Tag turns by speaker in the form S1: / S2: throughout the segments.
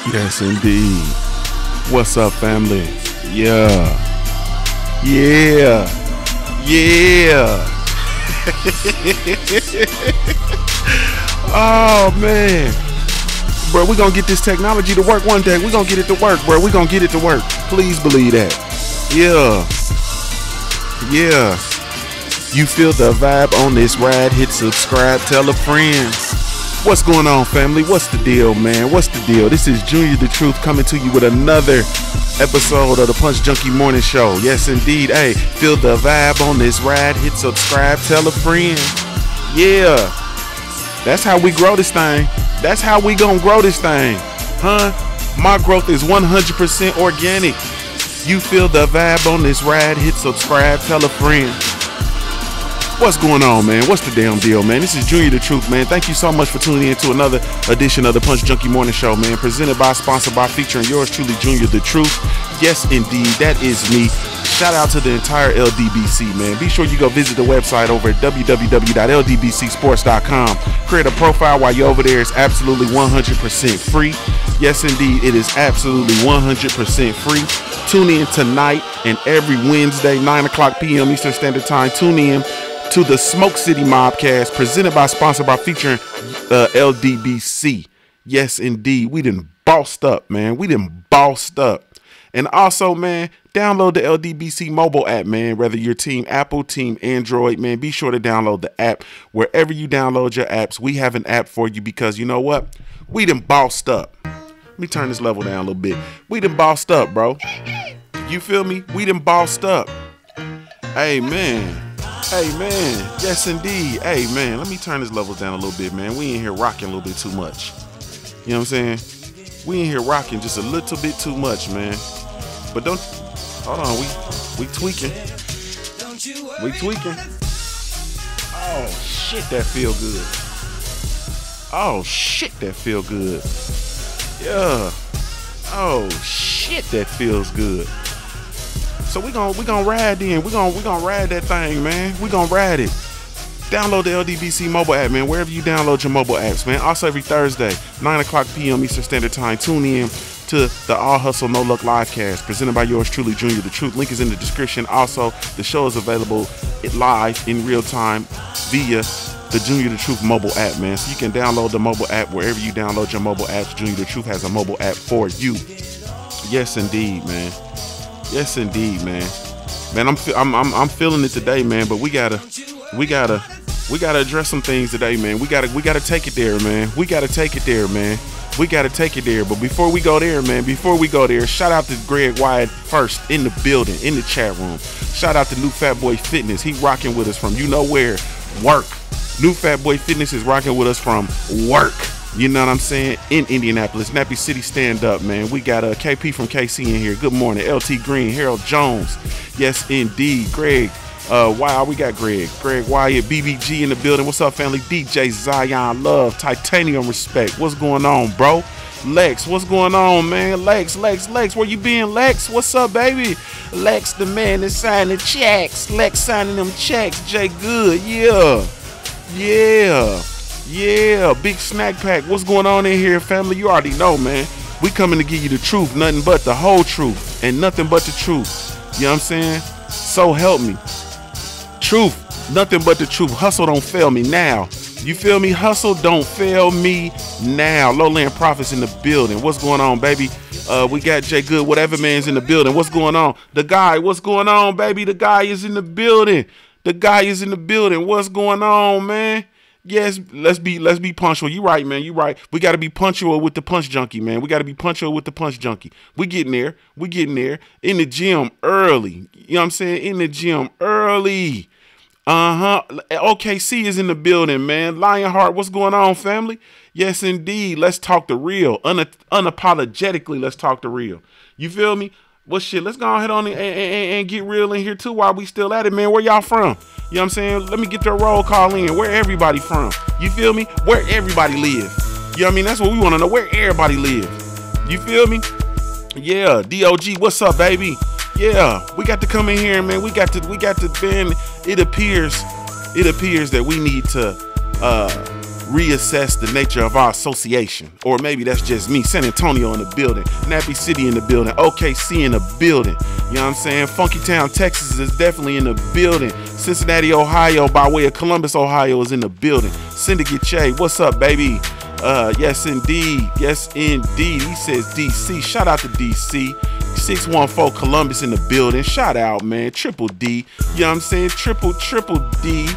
S1: Yes, indeed. What's up, family? Yeah. Yeah. Yeah. Oh, man. Bro, we're going to get this technology to work one day. We're going to get it to work, bro. We're going to get it to work. Please believe that. Yeah. Yeah. You feel the vibe on this ride. Hit subscribe. Tell a friend. What's going on, family? What's the deal, man? What's the deal? This is Junior the Truth coming to you with another episode of the Punch Junkie Morning Show. Yes, indeed. Hey, feel the vibe on this ride. Hit subscribe. Tell a friend. Yeah. That's how we grow this thing. That's how we gonna grow this thing. Huh? My growth is 100% organic. You feel the vibe on this ride. Hit subscribe. Tell a friend. What's going on, man? What's the damn deal, man? This is Junior the Truth, man. Thank you so much for tuning in to another edition of the Punch Junkie Morning Show, man. Presented by, sponsored by, featuring yours truly, Junior the Truth. Yes, indeed, that is me. Shout out to the entire LDBC, man. Be sure you go visit the website over at www.ldbcsports.com. Create a profile while you're over there. It's absolutely 100% free. Yes, indeed, it is absolutely 100% free. Tune in tonight and every Wednesday, 9 o'clock p.m. Eastern Standard Time. Tune in to the Smoke City Mobcast, presented by, sponsored by, featuring LDBC. Yes, indeed. We done bossed up, man. We done bossed up. And also, man, download the LDBC mobile app, man. Whether you're Team Apple, Team Android, man, be sure to download the app. Wherever you download your apps, we have an app for you because you know what? We done bossed up. Let me turn this level down a little bit. We done bossed up, bro. You feel me? We done bossed up. Hey, man. Hey, man. Yes, indeed. Hey, man. Let me turn this level down a little bit, man. We in here rocking a little bit too much. You know what I'm saying? We in here rocking just a little bit too much, man. But don't... Hold on. We tweaking. We tweaking. Oh, shit, that feel good. Oh, shit, that feel good. Yeah. Oh, shit, that feels good. So we gonna ride then. We gonna ride that thing, man. We gonna ride it. Download the LDBC mobile app, man. Wherever you download your mobile apps, man. Also every Thursday, 9 o'clock p.m. Eastern Standard Time. Tune in to the All Hustle No Luck livecast, presented by yours truly, Junior the Truth. Link is in the description. Also, the show is available live in real time via the Junior the Truth mobile app, man. So you can download the mobile app wherever you download your mobile apps. Junior the Truth has a mobile app for you. Yes, indeed, man. Yes, indeed, man. Man, I'm feeling it today, man. But we gotta address some things today, man. We gotta take it there, man. We gotta take it there, man. We gotta take it there. But before we go there, man, shout out to Greg Wyatt first in the building, in the chat room. Shout out to New Fat Boy Fitness. He rocking with us from you know where, work. New Fat Boy Fitness is rocking with us from work. You know what I'm saying? In Indianapolis, Nappy City, stand up, man. We got KP from KC in here. Good morning. LT Green, Harold Jones. Yes, indeed. Greg. Wow, we got Greg Wyatt, BBG in the building. What's up, family? DJ Zion Love, Titanium Respect. What's going on, bro? Lex, what's going on, man? Lex, where you been, Lex? What's up, baby? Lex, the man that signing checks. Lex signing them checks. Jay Good, yeah. Yeah, big snack pack. What's going on in here, family? You already know, man. We coming to give you the truth, nothing but the whole truth, and nothing but the truth. You know what I'm saying? So help me. Truth, nothing but the truth. Hustle don't fail me now. You feel me? Hustle don't fail me now. Lowland Profits in the building. What's going on, baby? We got Jay Good, whatever man's in the building. What's going on? The guy, what's going on, baby? The guy is in the building. The guy is in the building. What's going on, man? Yes, let's be punctual. You right, man. You right. We got to be punctual with the Punch Junkie, man. We got to be punctual with the Punch Junkie. We getting there. In the gym early. You know what I'm saying? In the gym early. OKC is in the building, man. Lionheart, what's going on, family? Yes, indeed. Let's talk the real. Unapologetically, let's talk the real. You feel me? Well, shit, let's go ahead on and get real in here, too, while we still at it, man. Where y'all from? You know what I'm saying? Let me get your roll call in. Where everybody from? You feel me? Where everybody live? You know what I mean? That's what we want to know. Where everybody live? You feel me? Yeah, DOG, what's up, baby? Yeah, we got to come in here, man. We got to bend. It appears that we need to reassess the nature of our association. Or maybe that's just me. San Antonio in the building, Nappy City in the building, OKC in the building. You know what I'm saying? Funky Town, Texas is definitely in the building. Cincinnati, Ohio, by way of Columbus, Ohio, is in the building. Syndicate Che, what's up, baby? Yes, indeed. Yes, indeed. He says DC. Shout out to DC. 614 Columbus in the building. Shout out, man. Triple D. You know what I'm saying? Triple D.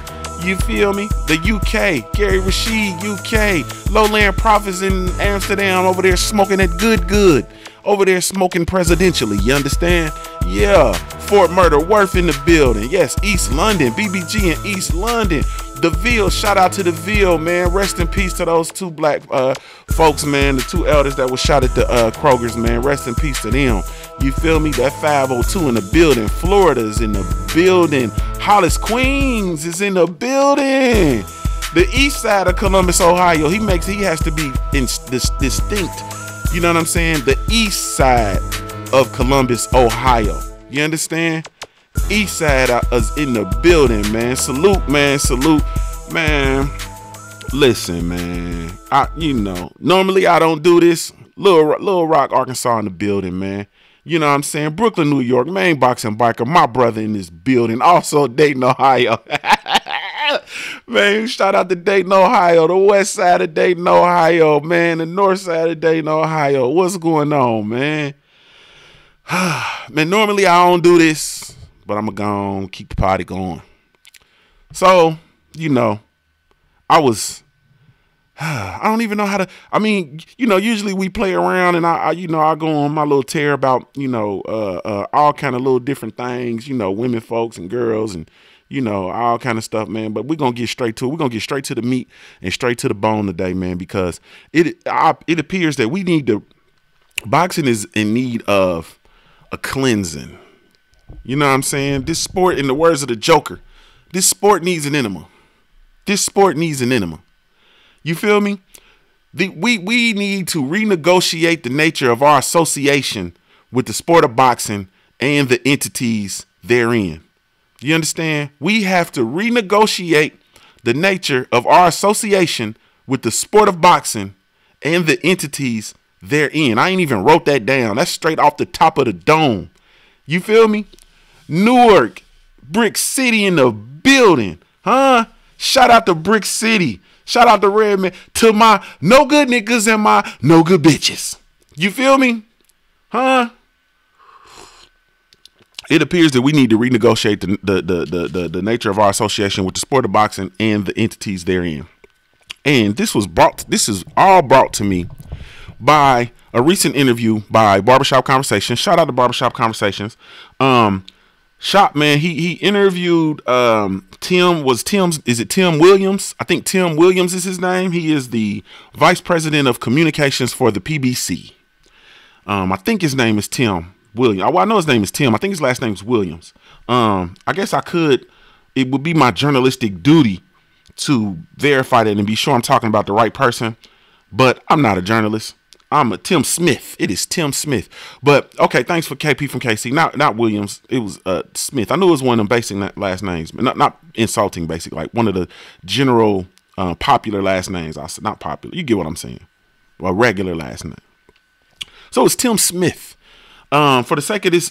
S1: You feel me? The UK. Gary Rashid, UK. Lowland Prophets in Amsterdam over there smoking that good. Over there smoking presidentially. You understand? Yeah. Fort Murder Worth in the building. Yes, East London. BBG in East London. The Ville, shout out to the Ville, man. Rest in peace to those two black folks, man. The two elders that was shot at the Kroger's, man. Rest in peace to them. You feel me? That 502 in the building. Florida's in the building. Hollis, Queens is in the building. The east side of Columbus, Ohio, he has to be distinct. You know what I'm saying? The east side of Columbus, Ohio. You understand? East side is in the building, man. Salute, man. Salute, man. Listen, man. Normally I don't do this. Little Rock, Arkansas in the building, man. You know what I'm saying? Brooklyn, New York, main boxing biker. My brother in this building. Also Dayton, Ohio. Man, shout out to Dayton, Ohio. The west side of Dayton, Ohio, man. The north side of Dayton, Ohio. What's going on, man? Man, normally I don't do this, but I'm gonna keep the party going. So, I don't even know how to, usually we play around and I go on my little tear about, all kind of little different things, women folks and girls and, all kind of stuff, man. But we're going to get straight to it. We're going to get straight to the meat and straight to the bone today, man, because it appears that boxing is in need of a cleansing. You know what I'm saying? This sport, in the words of the Joker, this sport needs an enema. This sport needs an enema. You feel me? We need to renegotiate the nature of our association with the sport of boxing and the entities therein. You understand? We have to renegotiate the nature of our association with the sport of boxing and the entities therein. I ain't even wrote that down. That's straight off the top of the dome. You feel me? Newark, Brick City in the building. Huh? Shout out to Brick City. Shout out to Redman. To my no good niggas and my no good bitches. You feel me? Huh? It appears that we need to renegotiate the nature of our association with the sport of boxing and the entities therein. And this is all brought to me by a recent interview by Barbershop Conversations. Shout out to Barbershop Conversations. Shop, man, he interviewed Tim Williams? I think Tim Williams is his name. He is the vice president of communications for the PBC. I think his name is Tim Williams. Well, I know his name is Tim. I think his last name is Williams. I guess it would be my journalistic duty to verify that and be sure I'm talking about the right person, but I'm not a journalist. I'm a Tim Smith. It is Tim Smith. But okay, thanks for KP from KC. Not Williams. It was Smith. I knew it was one of them basic last names, but not insulting basic, like one of the general popular last names. I said not popular. You get what I'm saying? Well, regular last name. So it's Tim Smith. For the sake of this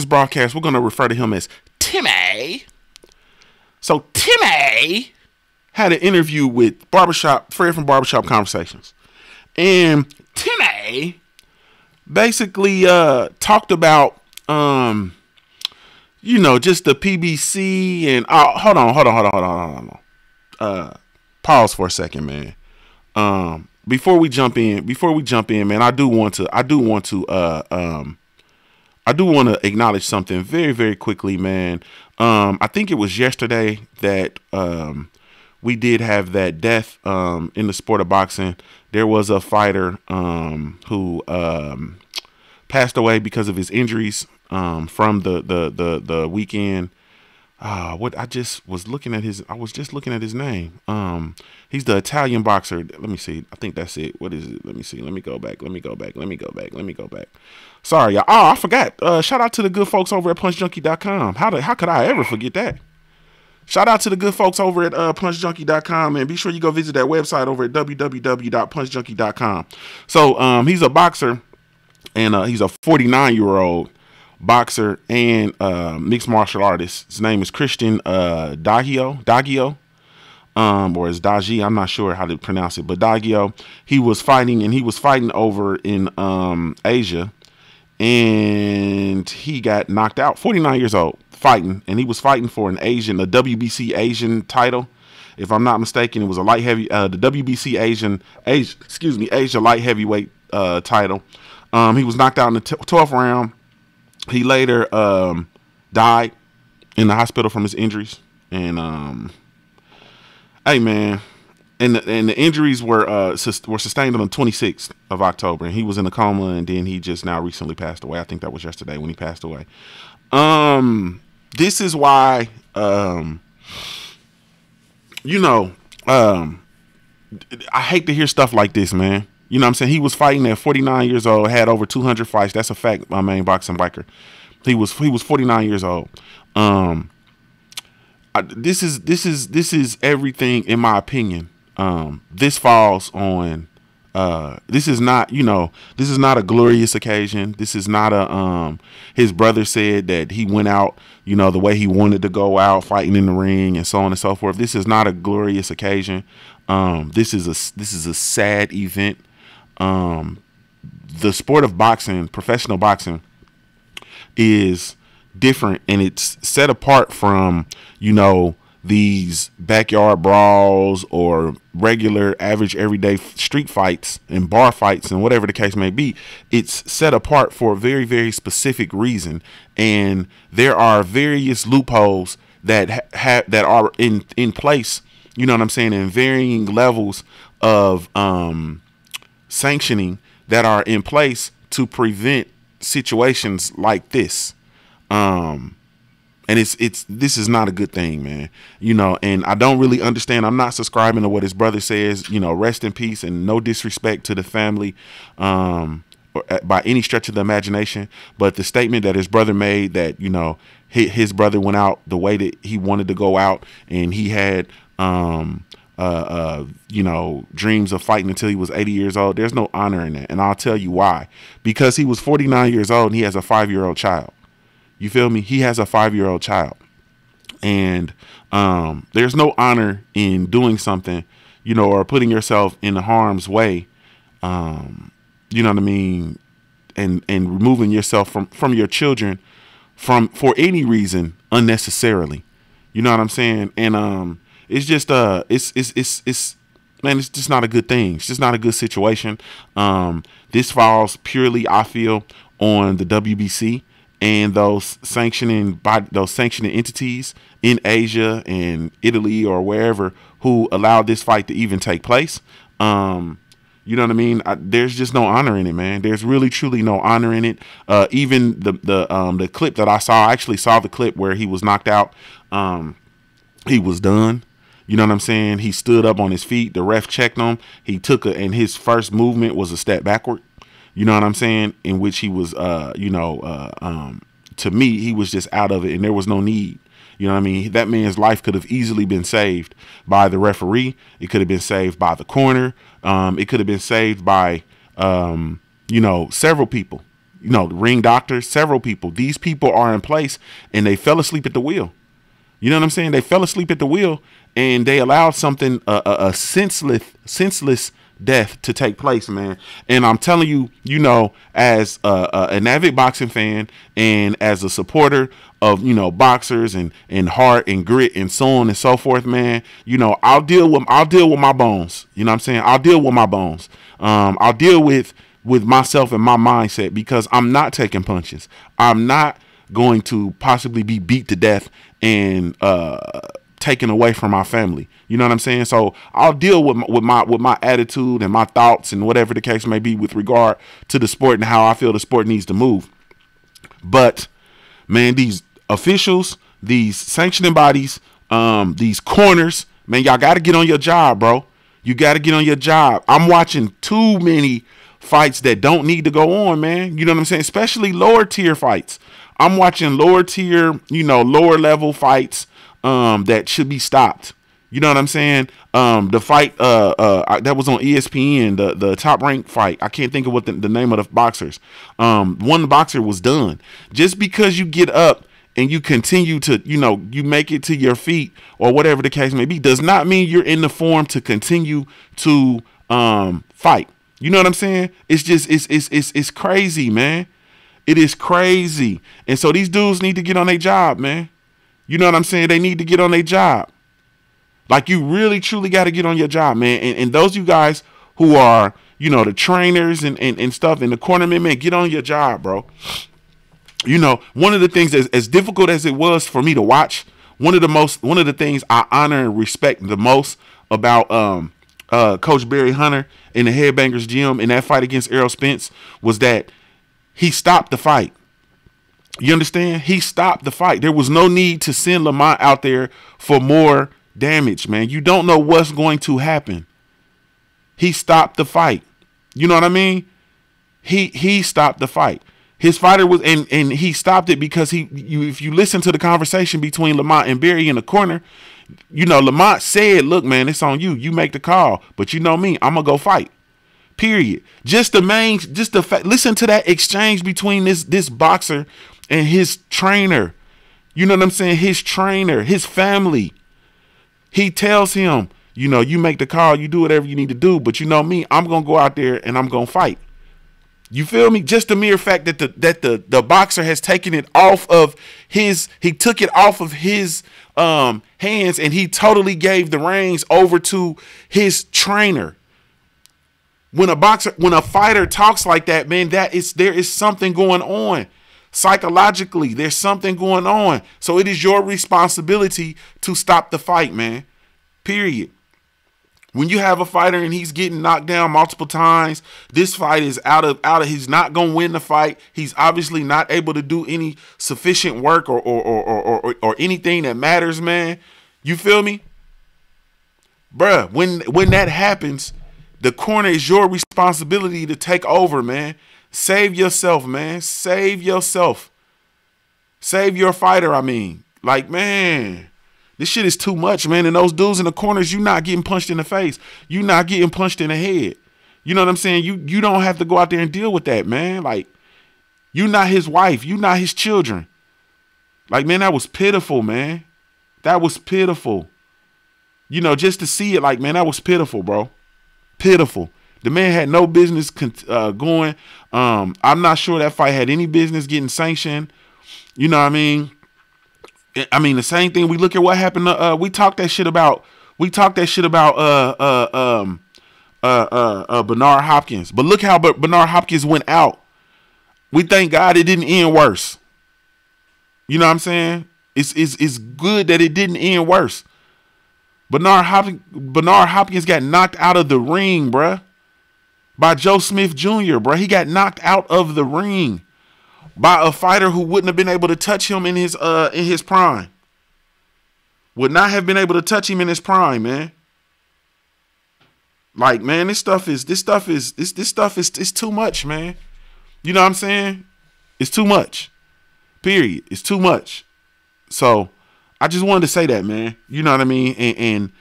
S1: broadcast, we're gonna refer to him as Timmy. So Timmy had an interview with Fred from Barbershop Conversations. And Timmy basically talked about just the PBC and hold on. Pause for a second, man. Before we jump in, man, I do want to acknowledge something very, very quickly, man. I think it was yesterday that we did have that death in the sport of boxing. There was a fighter who passed away because of his injuries from the weekend. I was just looking at his name. He's the Italian boxer. Let me see. I think that's it. What is it? Let me see. Let me go back. Sorry, y'all. I forgot. Shout out to the good folks over at punchjunkie.com. How could I ever forget that? Shout out to the good folks over at punchjunkie.com, and be sure you go visit that website over at www.punchjunkie.com. So he's a boxer, and he's a 49-year-old boxer and mixed martial artist. His name is Christian Daggio. Or it's Daji, I'm not sure how to pronounce it, but Daggio. He was fighting over in Asia, and he got knocked out. 49 years old, fighting, and he was fighting for a WBC Asian title. If I'm not mistaken, it was a light heavy, the WBC Asia light heavyweight title. He was knocked out in the 12th round. He later died in the hospital from his injuries, and hey man, and the injuries were sustained on the 26th of October, and he was in a coma, and then he just now recently passed away. I think that was yesterday when he passed away. This is why, I hate to hear stuff like this, man. You know what I'm saying? He was fighting at 49 years old, had over 200 fights. That's a fact, my main boxing biker. He was 49 years old. This is everything, in my opinion. This falls on, this is not a glorious occasion. This is not a, his brother said that he went out, the way he wanted to go out, fighting in the ring and so on and so forth. This is not a glorious occasion. This is a sad event. The sport of boxing, professional boxing, is different, and it's set apart from, these backyard brawls or regular, average, everyday street fights and bar fights and whatever the case may be. It's set apart for a very, very specific reason, and there are various loopholes that are in place. You know what I'm saying? In varying levels of sanctioning that are in place to prevent situations like this. And this is not a good thing, man. And I don't really understand. I'm not subscribing to what his brother says. Rest in peace, and no disrespect to the family, by any stretch of the imagination. But the statement that his brother made, that his brother went out the way that he wanted to go out, and he had dreams of fighting until he was 80 years old. There's no honor in that, and I'll tell you why. Because he was 49 years old and he has a 5-year-old child. You feel me? He has a 5-year-old child, and there's no honor in doing something, or putting yourself in harm's way. You know what I mean? And removing yourself from your children for any reason unnecessarily. You know what I'm saying? And it's just it's man, it's just not a good thing. It's just not a good situation. This falls purely, I feel, on the WBC and those sanctioning entities in Asia and Italy or wherever who allowed this fight to even take place. You know what I mean? There's just no honor in it, man. There's really, truly no honor in it. Even the clip that I actually saw the clip where he was knocked out. He was done. You know what I'm saying? He stood up on his feet. The ref checked him. He and his first movement was a step backward. You know what I'm saying? In which he was, to me, he was just out of it, and there was no need. You know what I mean? That man's life could have easily been saved by the referee. It could have been saved by the corner. It could have been saved by, several people. The ring doctors, several people. These people are in place, and they fell asleep at the wheel. You know what I'm saying? They fell asleep at the wheel, and they allowed something, a senseless death to take place, man. And I'm telling you, as an avid boxing fan and as a supporter of, boxers and heart and grit and so on and so forth, man, I'll deal with my bones. You know what I'm saying? I'll deal with my bones. I'll deal with myself and my mindset, because I'm not taking punches. I'm not going to possibly be beat to death and taken away from my family. You know what I'm saying? So I'll deal with my attitude and my thoughts and whatever the case may be with regard to the sport and how I feel the sport needs to move. But man, these officials, these sanctioning bodies, these corners, man, y'all got to get on your job, bro. You got to get on your job. I'm watching too many fights that don't need to go on, man. You know what I'm saying? Especially lower tier fights. I'm watching lower tier, lower level fights. that should be stopped. You know what I'm saying? The fight that was on ESPN, the top ranked fight. I can't think of what the name of the boxers. One boxer was done. Just because you get up and you continue to, you make it to your feet or whatever the case may be, does not mean you're in the form to continue to fight. You know what I'm saying? It's just it's crazy, man. It is crazy. And so these dudes need to get on their job, man. You know what I'm saying? They need to get on their job. Like, you really, truly got to get on your job, man. And those of you guys who are, the trainers and stuff in the cornermen, man, get on your job, bro. One of the things, as difficult as it was for me to watch, one of the things I honor and respect the most about Coach Barry Hunter in the Headbangers Gym in that fight against Errol Spence was that he stopped the fight. You understand? He stopped the fight. There was no need to send Lamont out there for more damage, man. You don't know what's going to happen. He stopped the fight. You know what I mean? He stopped the fight. His fighter was, and he stopped it because if you listen to the conversation between Lamont and Barry in the corner, Lamont said, "Look, man, it's on you. You make the call. But you know me, I'm gonna go fight." Period. Listen to that exchange between this boxer and his trainer. You know what I'm saying? His trainer, his family. He tells him, you make the call, you do whatever you need to do, but you know me, I'm gonna go out there and I'm gonna fight. You feel me? Just the mere fact that the boxer has taken it off of he took it off of his hands and he totally gave the reins over to his trainer. When a fighter talks like that, man, there is something going on. Psychologically, there's something going on. So it is your responsibility to stop the fight, man. Period. When you have a fighter and he's getting knocked down multiple times, this fight is out of he's not going to win the fight. He's obviously not able to do any sufficient work or anything that matters, man. You feel me? Bruh, when that happens, the corner is your responsibility to take over, man. Save yourself, man. Save yourself. Save your fighter, I mean. Like, man, this shit is too much, man. And those dudes in the corners, you're not getting punched in the face. You're not getting punched in the head. You know what I'm saying? You don't have to go out there and deal with that, man. Like, you're not his wife. You're not his children. Like, man, that was pitiful, man. That was pitiful. Just to see it, like, man, that was pitiful, bro. Pitiful. The man had no business going. I'm not sure that fight had any business getting sanctioned. You know what I mean? The same thing. We look at what happened. We talked that shit about. Bernard Hopkins. But look how Bernard Hopkins went out. We thank God it didn't end worse. You know what I'm saying? It's good that it didn't end worse. Bernard Hopkins got knocked out of the ring, bruh, by Joe Smith Jr., bruh. He got knocked out of the ring by a fighter who wouldn't have been able to touch him in his prime. Would not have been able to touch him in his prime, man. Like, man, this stuff is too much, man. You know what I'm saying? It's too much. Period. It's too much. So I just wanted to say that, man. You know what I mean? And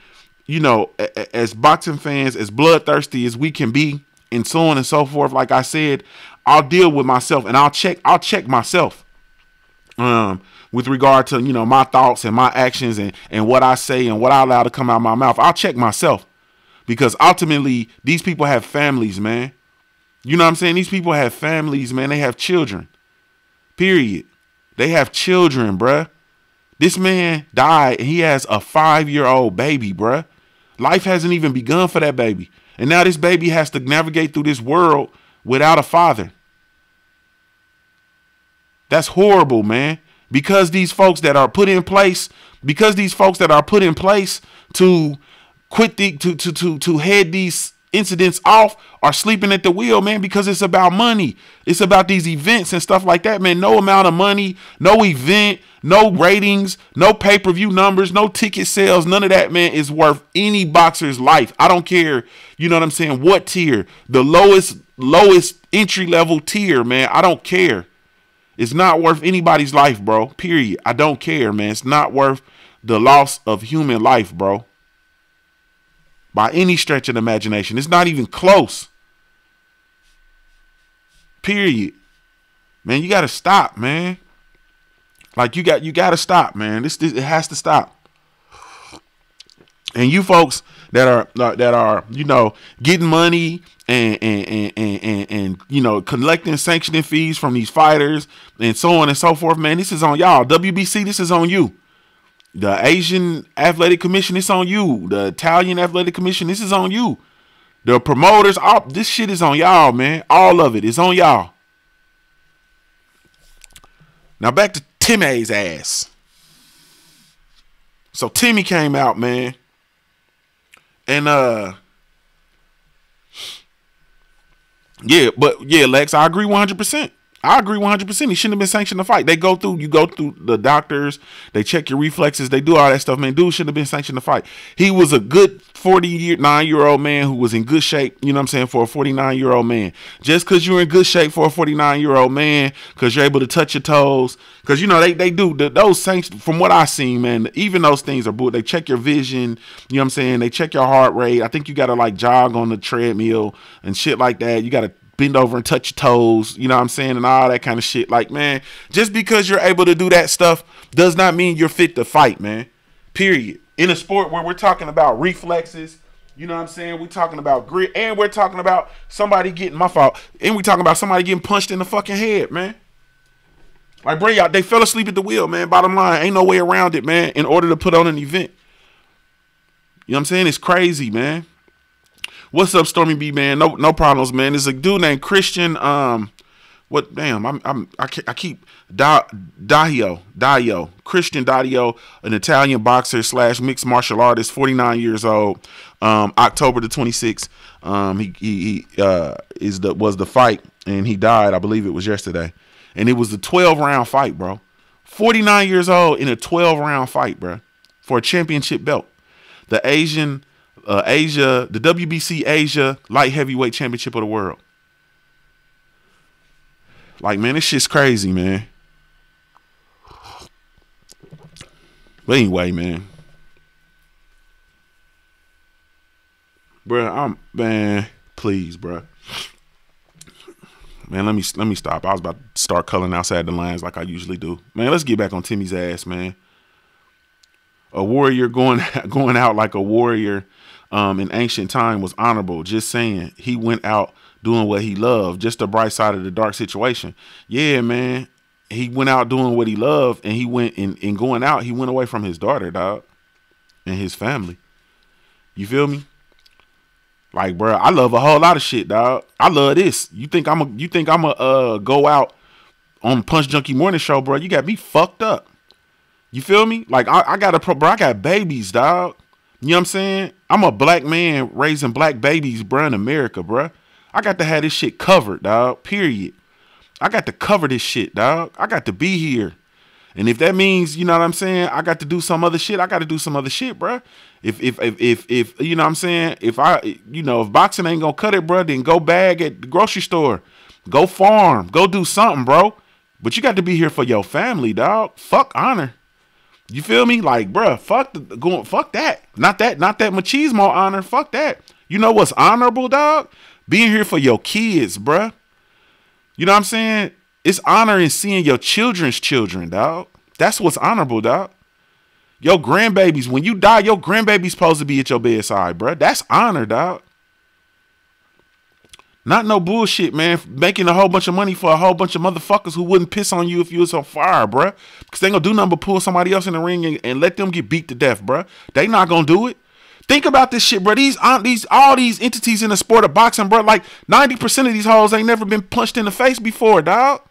S1: as boxing fans, as bloodthirsty as we can be, and so on and so forth, like I said, I'll deal with myself and I'll check myself with regard to, my thoughts and my actions and what I say and what I allow to come out of my mouth. I'll check myself because ultimately these people have families, man. You know what I'm saying? These people have families, man. They have children. Period. They have children, bruh. This man died and he has a 5-year-old baby, bruh. Life hasn't even begun for that baby. And now this baby has to navigate through this world without a father. That's horrible, man. Because these folks that are put in place, to to head these incidents off are sleeping at the wheel, man, because it's about money. It's about these events and stuff like that, man. No amount of money, no event, no ratings, no pay-per-view numbers, no ticket sales. None of that, man, is worth any boxer's life. I don't care, you know what I'm saying, what tier. The lowest entry-level tier, man. I don't care. It's not worth anybody's life, bro. Period. I don't care, man. It's not worth the loss of human life, bro. By any stretch of the imagination. It's not even close. Period. Man, you gotta stop, man. Like you gotta stop, man. This it has to stop. And you folks that are getting money and collecting sanctioning fees from these fighters and so on and so forth, man, this is on y'all. WBC, this is on you. The Asian Athletic Commission, it's on you. The Italian Athletic Commission, this is on you. The promoters, this shit is on y'all, man. All of it is on y'all. Now back to Timmy's ass. So Timmy came out, man. And Lex, I agree 100%. I agree 100%. He shouldn't have been sanctioned to fight. You go through the doctors, they check your reflexes, they do all that stuff, man. Dude shouldn't have been sanctioned to fight. He was a good 49-year-old man who was in good shape, you know what I'm saying, for a 49-year-old man. Just because you're in good shape for a 49-year-old man, because you're able to touch your toes, because, they do, those sanctions, from what I've seen, man, even those things are bull. They check your vision, you know what I'm saying, they check your heart rate. I think you got to, jog on the treadmill and shit like that. You got to bend over and touch your toes, you know what I'm saying, and all that kind of shit. Like, man, just because you're able to do that stuff does not mean you're fit to fight, man. Period. In a sport where we're talking about reflexes, you know what I'm saying, we're talking about grit, and we're talking about somebody getting, my fault, and we're talking about somebody getting punched in the fucking head, man. Like, bro, y'all, they fell asleep at the wheel, man. Bottom line, ain't no way around it, man, in order to put on an event. You know what I'm saying? It's crazy, man. What's up, Stormy B, man? No problems, man. There's a dude named Christian. I keep Dario, Christian Dario, an Italian boxer / mixed martial artist, 49 years old. October the 26th. Was the fight, and he died. I believe it was yesterday, and it was a 12-round fight, bro. 49 years old in a 12-round fight, bro, for a championship belt. The WBC Asia light heavyweight championship of the world. Like, man, this shit's crazy, man. But anyway, man. Bruh, please, bruh. Man, let me stop. I was about to start culling outside the lines like I usually do. Man, let's get back on Timmy's ass, man. A warrior going out like a warrior in ancient time was honorable. Just saying, he went out doing what he loved. Just the bright side of the dark situation. Yeah, man. He went out doing what he loved, and he went in going out. He went away from his daughter, dog, and his family. You feel me? Like, bro, I love a whole lot of shit, dog. I love this. You think I'm a go out on Punch Junkie morning show, bro? You got me fucked up. You feel me? Like, I got babies, dog. You know what I'm saying? I'm a black man raising black babies, bro, in America, bro. I got to have this shit covered, dog. Period. I got to cover this shit, dog. I got to be here. And if that means, you know what I'm saying, I got to do some other shit, I got to do some other shit, bro. If you know what I'm saying, if boxing ain't gonna cut it, bro, then go bag at the grocery store. Go farm. Go do something, bro. But you got to be here for your family, dog. Fuck honor. You feel me? Like, bro, fuck that. Not that machismo honor. Fuck that. You know what's honorable, dog? Being here for your kids, bro. You know what I'm saying? It's honor in seeing your children's children, dog. That's what's honorable, dog. Your grandbabies, when you die, your grandbaby's supposed to be at your bedside, bro. That's honor, dog. Not no bullshit, man. Making a whole bunch of money for a whole bunch of motherfuckers who wouldn't piss on you if you was on fire, bro. Because they ain't gonna do nothing but pull somebody else in the ring and let them get beat to death, bro. They not gonna do it. Think about this shit, bro. All these entities in the sport of boxing, bro. Like 90% of these hoes ain't never been punched in the face before, dog.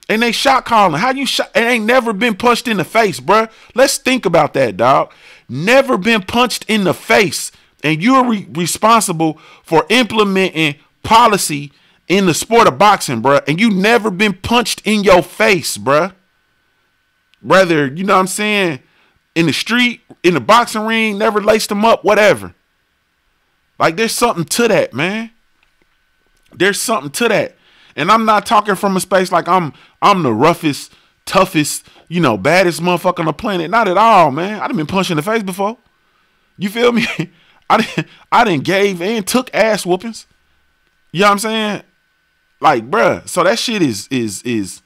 S1: And they shot calling. How you shot? It ain't never been punched in the face, bro. Let's think about that, dog. Never been punched in the face. And you're responsible for implementing policy in the sport of boxing, bro. And you never been punched in your face, bro. Whether, you know what I'm saying, in the street, in the boxing ring, never laced them up, whatever. Like, there's something to that, man. There's something to that. And I'm not talking from a space like I'm the roughest, toughest, you know, baddest motherfucker on the planet. Not at all, man. I done been punched in the face before. You feel me? I done gave and took ass whoopings. You know what I'm saying? Like, bruh. So that shit is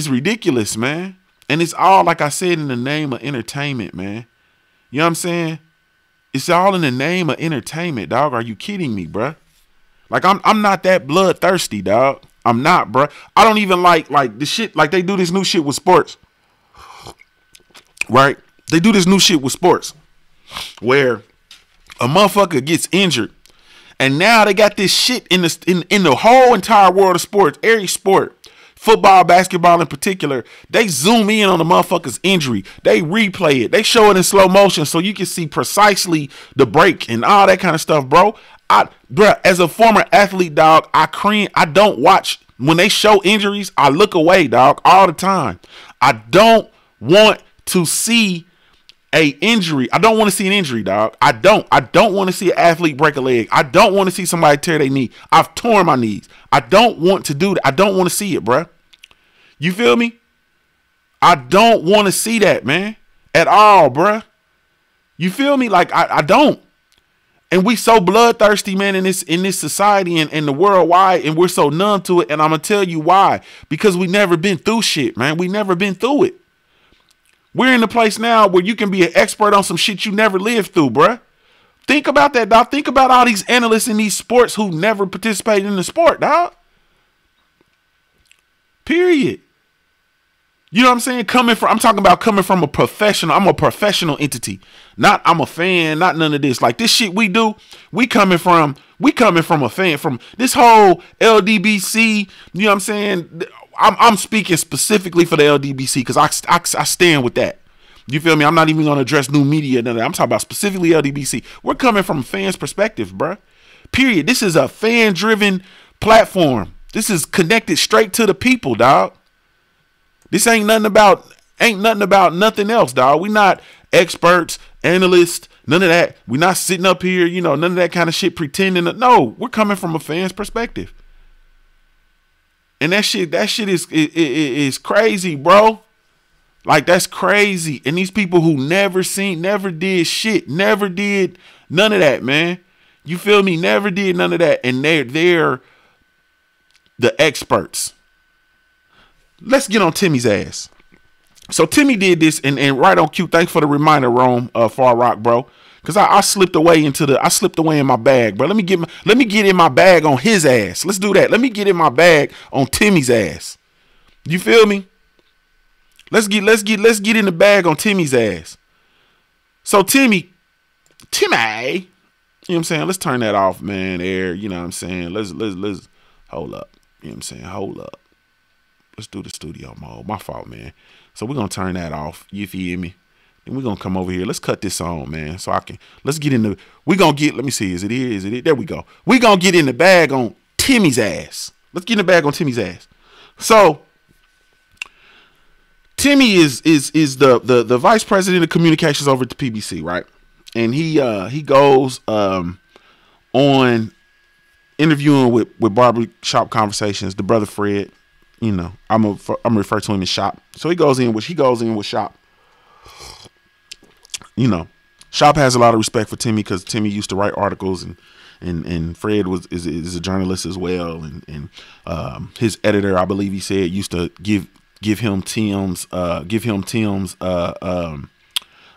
S1: ridiculous, man. And it's all, like I said, in the name of entertainment, man. You know what I'm saying? It's all in the name of entertainment, dog. Are you kidding me, bruh? Like, I'm not that bloodthirsty, dog. I'm not, bruh. I don't even like the shit. Like, they do this new shit with sports. Right? They do this new shit with sports where a motherfucker gets injured, and now they got this shit in the whole entire world of sports, every sport, football, basketball in particular. They zoom in on the motherfucker's injury. They replay it. They show it in slow motion so you can see precisely the break and all that kind of stuff, bro. Bruh, as a former athlete, dog, I don't watch when they show injuries. I look away, dog, all the time. I don't want to see a injury. I don't want to see an injury, dog. I don't want to see an athlete break a leg. I don't want to see somebody tear their knee. I've torn my knees. I don't want to do that. I don't want to see it, bruh. You feel me? I don't want to see that, man, at all, bruh. You feel me? Like, I don't. And we so bloodthirsty, man, in this society and the worldwide, and we're so numb to it. And I'm gonna tell you why. Because we never been through shit, man. We never been through it. We're in a place now where you can be an expert on some shit you never lived through, bruh. Think about that, dog. Think about all these analysts in these sports who never participated in the sport, dog. Period. You know what I'm saying? I'm talking about coming from a professional. I'm a professional entity. Not I'm a fan, not none of this. Like, this shit we do, we coming from a fan, from this whole LDBC, you know what I'm saying? I'm speaking specifically for the LDBC because I stand with that. You feel me? I'm not even going to address new media. None of that. I'm talking about specifically LDBC. We're coming from a fan's perspective, bruh. Period. This is a fan-driven platform. This is connected straight to the people, dog. This ain't nothing about nothing else, dog. We not experts, analysts, none of that. We not sitting up here, you know, none of that kind of shit pretending. No, we're coming from a fan's perspective. And that shit is crazy, bro. Like, that's crazy. And these people who never did shit, never did none of that, man. You feel me? Never did none of that. And they're the experts. Let's get on Timmy's ass. So Timmy did this, and right on cue. Thanks for the reminder, Rome, Far Rock, bro. Cause I slipped away in my bag, bro. Let me get in my bag on his ass. Let's do that. Let me get in my bag on Timmy's ass. You feel me? Let's get in the bag on Timmy's ass. So Timmy, you know what I'm saying? Let's turn that off, man. Air, you know what I'm saying? Let's hold up. You know what I'm saying? Hold up. Let's do the studio mode. My fault, man. So we're gonna turn that off. You feel me? And we're gonna come over here. Let's cut this on, man. So let's get in the, let me see. Is it here? Is it here? There we go. We're gonna get in the bag on Timmy's ass. Let's get in the bag on Timmy's ass. So Timmy is the vice president of communications over at the PBC, right? And he goes on interviewing with Barbershop Conversations, the brother Fred. You know, I'm refer to him as Shop. So he goes in with Shop. You know, Shop has a lot of respect for Timmy because Timmy used to write articles, and Fred is a journalist as well, and his editor, I believe he said, used to give him Tim's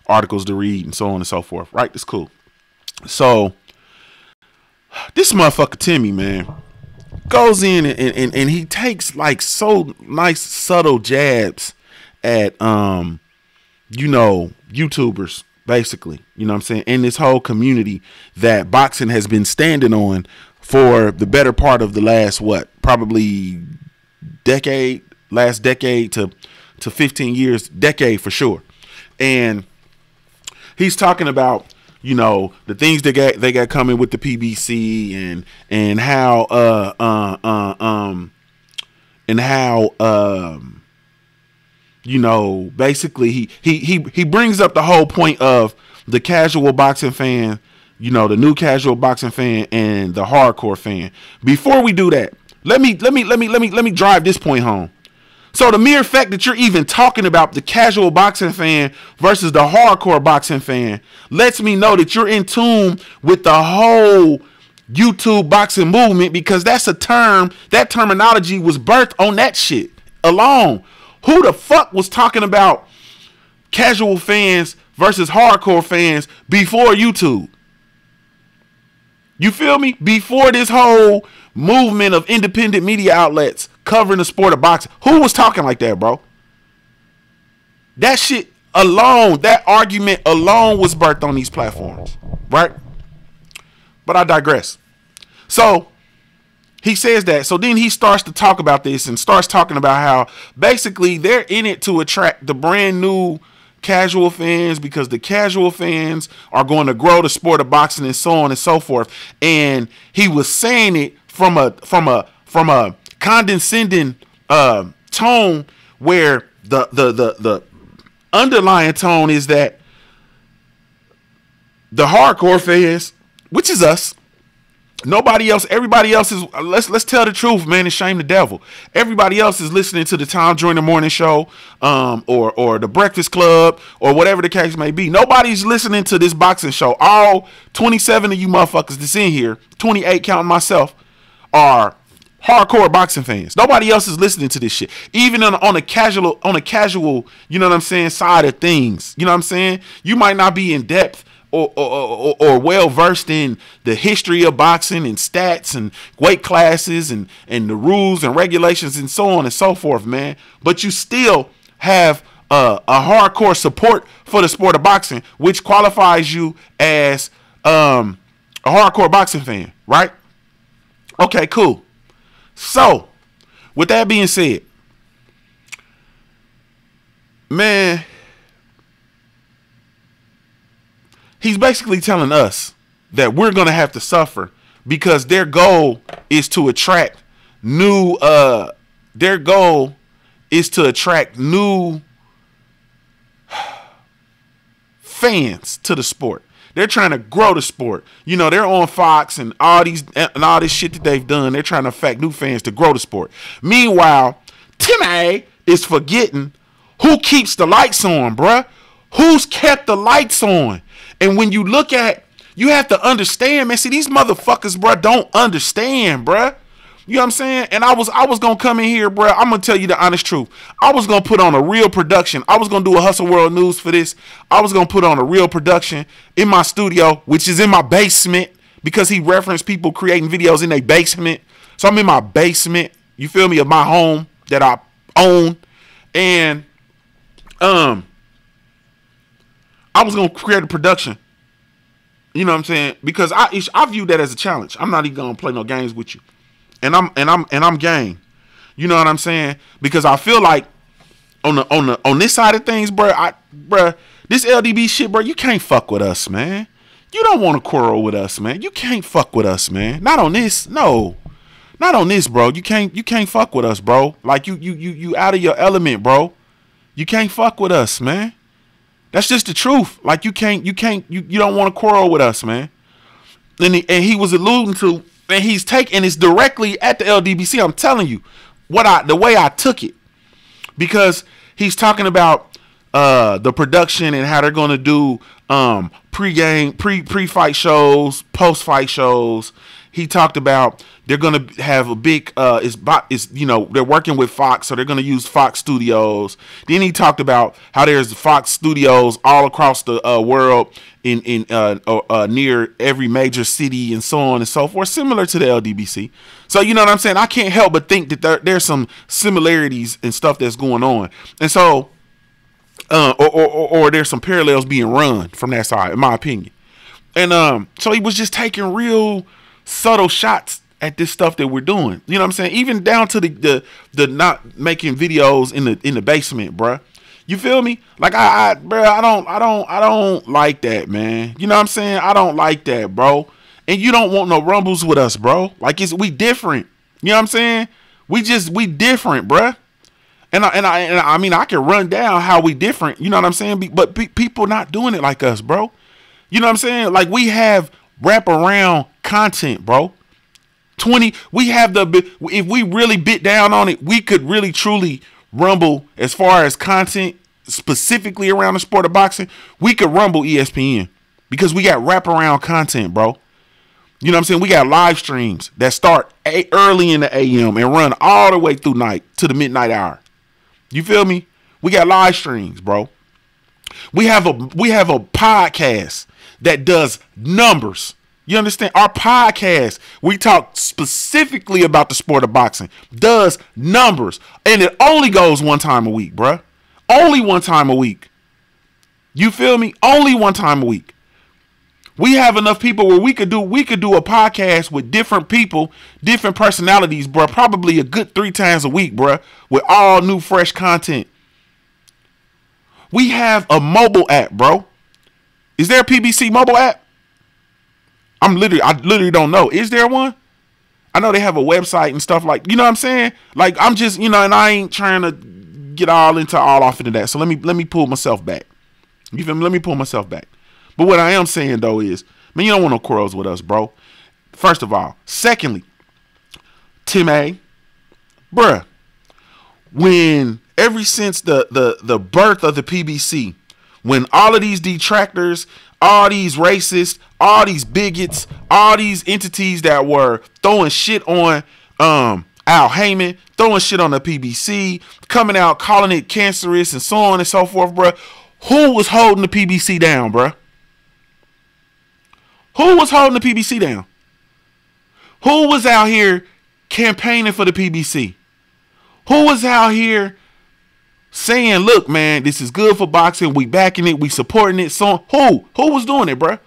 S1: articles to read and so on and so forth. Right? It's cool. So this motherfucker Timmy, man, goes in and he takes like so nice subtle jabs at you know, YouTubers, basically, you know what I'm saying, in this whole community that boxing has been standing on for the better part of the last probably last decade to 15 years, decade for sure. And he's talking about, you know, the things they got coming with the PBC and how you know, basically he brings up the whole point of the casual boxing fan, you know, the new casual boxing fan and the hardcore fan. Before we do that, let me drive this point home. So the mere fact that you're even talking about the casual boxing fan versus the hardcore boxing fan lets me know that you're in tune with the whole YouTube boxing movement, because that's a term, that terminology was birthed on that shit alone. Who the fuck was talking about casual fans versus hardcore fans before YouTube? You feel me? Before this whole movement of independent media outlets covering the sport of boxing, who was talking like that, bro? That shit alone, that argument alone was birthed on these platforms, right? But I digress. So he says that. So then he starts to talk about this and starts talking about how basically they're in it to attract the brand new casual fans, because the casual fans are going to grow the sport of boxing and so on and so forth. And he was saying it from a condescending tone, where the underlying tone is that the hardcore fans, which is us, nobody else, everybody else is, let's tell the truth, man, and shame the devil. Everybody else is listening to the Tom Joyner Morning Show, or the Breakfast Club, or whatever the case may be. Nobody's listening to this boxing show. All 27 of you motherfuckers that's in here, 28 counting myself, are hardcore boxing fans. Nobody else is listening to this shit. Even on a casual, you know what I'm saying, side of things. You know what I'm saying? You might not be in depth or well versed in the history of boxing and stats and weight classes and the rules and regulations and so on and so forth, man. But you still have a hardcore support for the sport of boxing, which qualifies you as a hardcore boxing fan, right? Okay, cool. So, with that being said, man, he's basically telling us that we're going to have to suffer, because their goal is to attract new fans to the sport. They're trying to grow the sport. You know, they're on Fox and all this shit that they've done. They're trying to attract new fans to grow the sport. Meanwhile, Timmy is forgetting who keeps the lights on, bruh. Who's kept the lights on? And when you look at, you have to understand, man. See, these motherfuckers, bruh, don't understand, bruh. You know what I'm saying? And I was going to come in here, bruh. I'm going to tell you the honest truth. I was going to put on a real production. I was going to do a Hustle World News for this. I was going to put on a real production in my studio, which is in my basement, because he referenced people creating videos in their basement. So I'm in my basement, you feel me, of my home that I own. And I was going to create a production. You know what I'm saying? Because I view that as a challenge. I'm not even going to play no games with you. And I'm game. You know what I'm saying? Because I feel like on this side of things, bro, this LDB shit, bro, you can't fuck with us, man. You don't want to quarrel with us, man. You can't fuck with us, man. Not on this. No. Not on this, bro. You can't fuck with us, bro. Like you out of your element, bro. You can't fuck with us, man. That's just the truth. Like you don't want to quarrel with us, man. And he was alluding to, and he's taking this directly at the LDBC. I'm telling you the way I took it, because he's talking about the production and how they're going to do pre-fight shows, post-fight shows. He talked about they're going to have a big they're working with Fox, so they're going to use Fox Studios. Then he talked about how there's Fox Studios all across the world in near every major city and so on and so forth, similar to the LDBC. So you know what I'm saying? I can't help but think that there's some similarities and stuff that's going on, and so or there's some parallels being run from that side, in my opinion. And so he was just taking real subtle shots at this stuff that we're doing. You know what I'm saying? Even down to the not making videos in the basement, bruh. You feel me? Like I don't like that, man. You know what I'm saying? I don't like that, bro. And you don't want no rumbles with us, bro. Like we different. You know what I'm saying? We different, bruh. And I mean, I can run down how we different. You know what I'm saying? But people not doing it like us, bro. You know what I'm saying? Like we have wraparound content, bro. We have if we really bit down on it, we could really truly rumble as far as content specifically around the sport of boxing, we could rumble ESPN because we got wraparound content, bro. You know what I'm saying? We got live streams that start early in the AM and run all the way through night to the midnight hour. You feel me? We got live streams, bro. We have a podcast that does numbers. You understand? Our podcast, we talk specifically about the sport of boxing, does numbers, and it only goes one time a week, bruh. Only one time a week. You feel me? Only one time a week. We have enough people where we could do a podcast with different people, different personalities, bro. Probably a good 3 times a week, bro, with all new fresh content. We have a mobile app, bro. Is there a PBC mobile app? I literally don't know. Is there one? I know they have a website and stuff like, you know what I'm saying? Like, I'm just, and I ain't trying to get all off into that. So let me pull myself back. You feel me? Let me pull myself back. But what I am saying, though, is, man, you don't want no quarrels with us, bro. First of all. Secondly, Tim A, bruh, ever since the birth of the PBC, when all of these detractors, all these racists, all these bigots, all these entities that were throwing shit on Al Heyman, throwing shit on the PBC, coming out calling it cancerous and so on and so forth, bruh, who was holding the PBC down, bruh? Who was holding the PBC down? Who was out here campaigning for the PBC? Who was out here saying, look, man, this is good for boxing. We backing it. We supporting it. So who was doing it, bruh?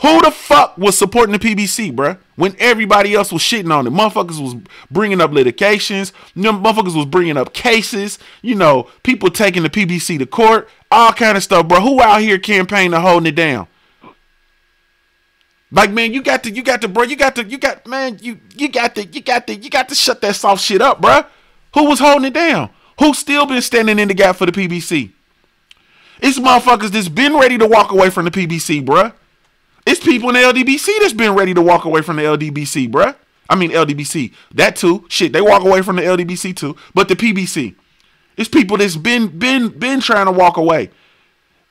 S1: Who the fuck was supporting the PBC, bruh? When everybody else was shitting on it. Motherfuckers was bringing up litigations. Motherfuckers was bringing up cases. People taking the PBC to court. All kind of stuff, bruh. Who out here campaigning holding it down? Like, man, you got to shut that soft shit up, bruh. Who was holding it down? Who still been standing in the gap for the PBC? It's motherfuckers that's been ready to walk away from the PBC, bruh. It's people in the LDBC that's been ready to walk away from the LDBC, bruh. I mean, LDBC. That too. Shit, they walk away from the LDBC too. But the PBC. It's people that's been trying to walk away.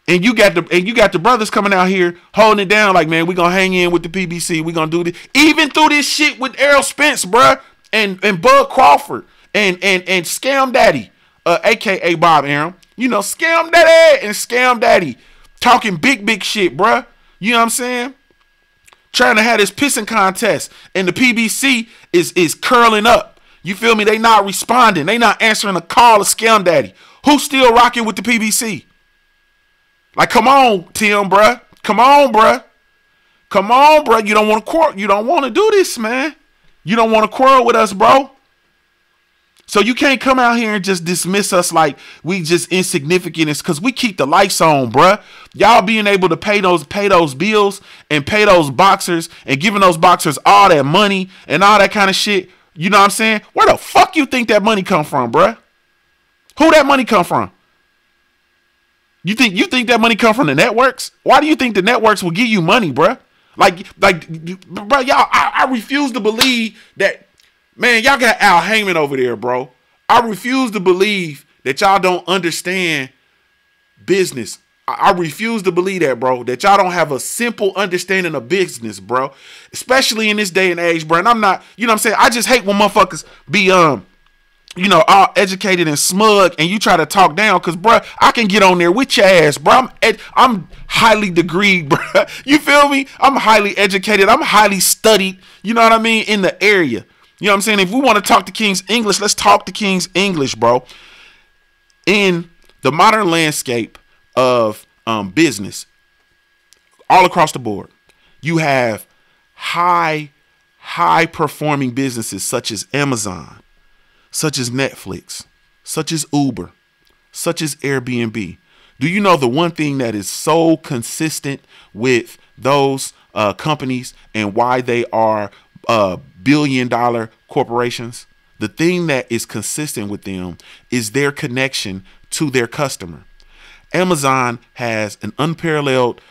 S1: And you got the brothers coming out here holding it down like, man, we gonna hang in with the PBC. We gonna do this. Even through this shit with Errol Spence, bruh, and Bud Crawford and Scam Daddy, aka Bob Arum. Scam Daddy and Scam Daddy talking big shit, bruh. You know what I'm saying? Trying to have this pissing contest, and the PBC is curling up. You feel me? They not responding. They not answering a call of Scam Daddy. Who's still rocking with the PBC? Like, come on, Tim, bruh. Come on, bruh. Come on, bruh. You don't want to quarrel. You don't want to do this, man. You don't want to quarrel with us, bro. So you can't come out here and just dismiss us like we just insignificant. It's because we keep the lights on, bruh. Y'all being able to pay those bills and pay those boxers and giving those boxers all that money and all that kind of shit. You know what I'm saying? Where the fuck you think that money come from, bruh? Who that money come from? You think that money come from the networks? Why do you think the networks will give you money, bruh? Bro, y'all, I refuse to believe that, man, y'all got Al Heyman over there, bro. I refuse to believe that y'all don't understand business. I refuse to believe that, bro, that y'all don't have a simple understanding of business, bro. Especially in this day and age, bro. And I'm not, you know what I'm saying? I just hate when motherfuckers be, all educated and smug, and you try to talk down, because, bro, I can get on there with your ass, bro. I'm highly degreed, bro. You feel me? I'm highly educated. I'm highly studied, you know what I mean, in the area. You know what I'm saying? If we want to talk the King's English, let's talk the King's English, bro. In the modern landscape of business, all across the board, you have high performing businesses such as Amazon, such as Netflix, such as Uber, such as Airbnb. Do you know the one thing that is so consistent with those companies and why they are billion-dollar corporations? The thing that is consistent with them is their connection to their customer. Amazon has an unparalleled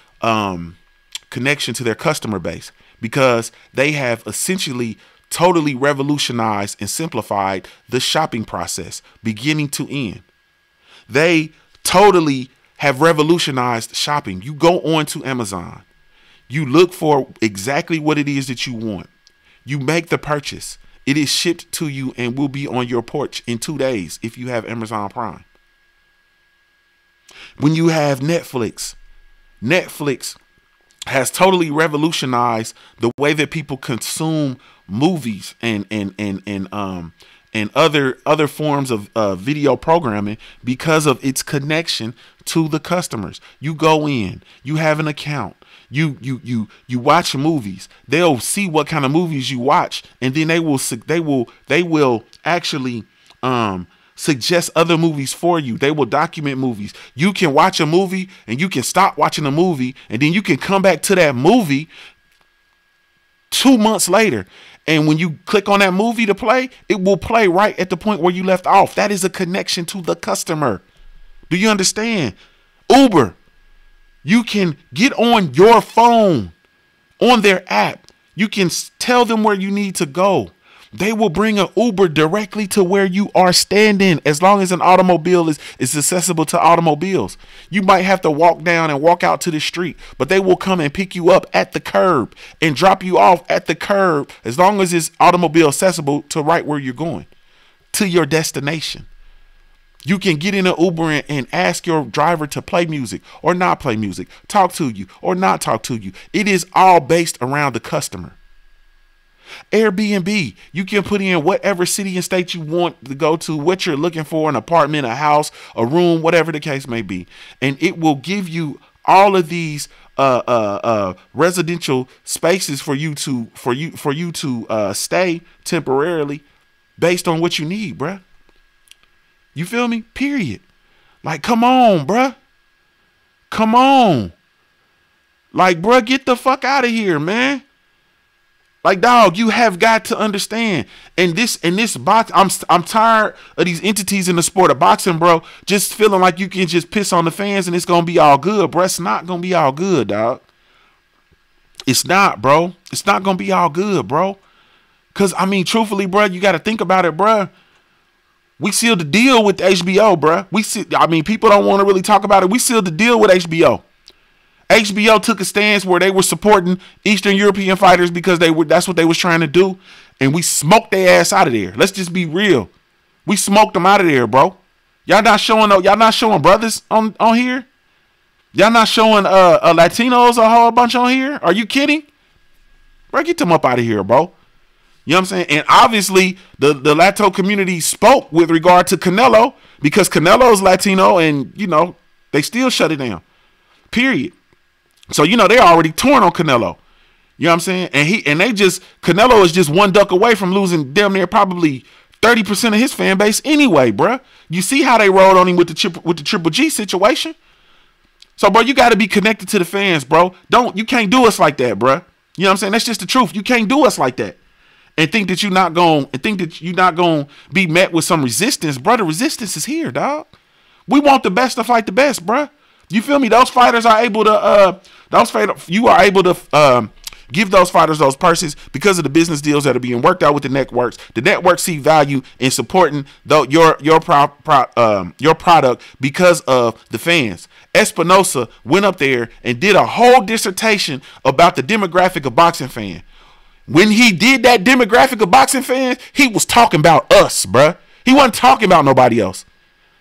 S1: connection to their customer base because they have essentially totally revolutionized and simplified the shopping process beginning to end. They totally have revolutionized shopping. You go on to Amazon. You look for exactly what it is that you want. You make the purchase. It is shipped to you and will be on your porch in 2 days if you have Amazon Prime. When you have Netflix has totally revolutionized the way that people consume movies and other forms of video programming because of its connection to the customers. You go in, you have an account, you watch movies. They'll see what kind of movies you watch, and then they will actually suggest other movies for you. They will document movies. You can watch a movie and you can stop watching a movie, and then you can come back to that movie 2 months later. And when you click on that movie to play, it will play right at the point where you left off. That is a connection to the customer. Do you understand? Uber, you can get on your phone, on their app. You can tell them where you need to go. They will bring an Uber directly to where you are standing, as long as an automobile is accessible to automobiles. You might have to walk down and walk out to the street, but they will come and pick you up at the curb and drop you off at the curb, as long as it's automobile accessible to right where you're going, to your destination. You can get in an Uber and ask your driver to play music or not play music, talk to you or not talk to you. It is all based around the customer. Airbnb, you can put in whatever city and state you want to go to, what you're looking for, an apartment, a house, a room, whatever the case may be. And it will give you all of these residential spaces for you to stay temporarily based on what you need, bruh. You feel me? Period. Like, come on, bruh. Come on. Like, bruh, get the fuck out of here, man. Like, dog, you have got to understand. And this box, I'm tired of these entities in the sport of boxing, bro, just feeling like you can just piss on the fans and it's gonna be all good, bro. It's not gonna be all good, dog. It's not, bro. It's not gonna be all good, bro. Cause I mean, truthfully, bro, you gotta think about it, bro. We sealed the deal with HBO, bro. People don't want to really talk about it. We sealed the deal with HBO. HBO took a stance where they were supporting Eastern European fighters because that's what they was trying to do. And we smoked their ass out of there. Let's just be real. We smoked them out of there, bro. Y'all not showing brothers on here? Y'all not showing Latinos a whole bunch on here? Are you kidding? Bro, get them up out of here, bro. You know what I'm saying? And obviously the Lato community spoke with regard to Canelo, because Canelo's Latino, and they still shut it down. Period. So, they're already torn on Canelo. You know what I'm saying? And Canelo is just one duck away from losing damn near probably 30% of his fan base anyway, bruh. You see how they rolled on him with the Triple G situation? So, bro, you got to be connected to the fans, bro. You can't do us like that, bruh. You know what I'm saying? That's just the truth. You can't do us like that. And think that you're not going to be met with some resistance, bro. The resistance is here, dog. We want the best to fight the best, bruh. You feel me? Those fighters are able to give those fighters those purses because of the business deals that are being worked out with the networks. The networks see value in supporting your product because of the fans. Espinosa went up there and did a whole dissertation about the demographic of boxing fan. When he did that demographic of boxing fans, he was talking about us, bruh. He wasn't talking about nobody else.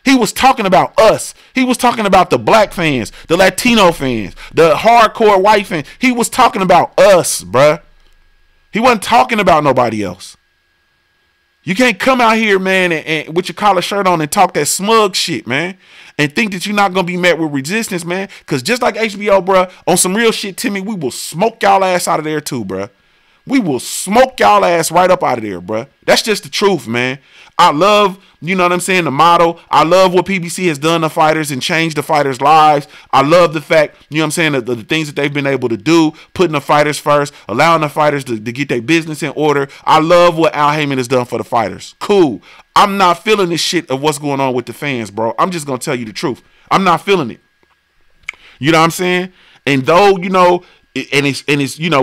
S1: He was talking about us. He was talking about the black fans, the Latino fans, the hardcore white fans. He was talking about us, bruh. He wasn't talking about nobody else. You can't come out here, man, and with your collar shirt on and talk that smug shit, man, and think that you're not going to be met with resistance, man. Because just like HBO, bruh, on some real shit, Timmy, we will smoke y'all ass out of there too, bruh. We will smoke y'all ass right up out of there, bruh. That's just the truth, man. I love, you know what I'm saying, the motto. I love what PBC has done to fighters and changed the fighters' lives. I love the fact, you know what I'm saying, the things that they've been able to do, putting the fighters first, allowing the fighters to get their business in order. I love what Al Heyman has done for the fighters. Cool. I'm not feeling this shit of what's going on with the fans, bro. I'm just going to tell you the truth. I'm not feeling it. You know what I'm saying? And though,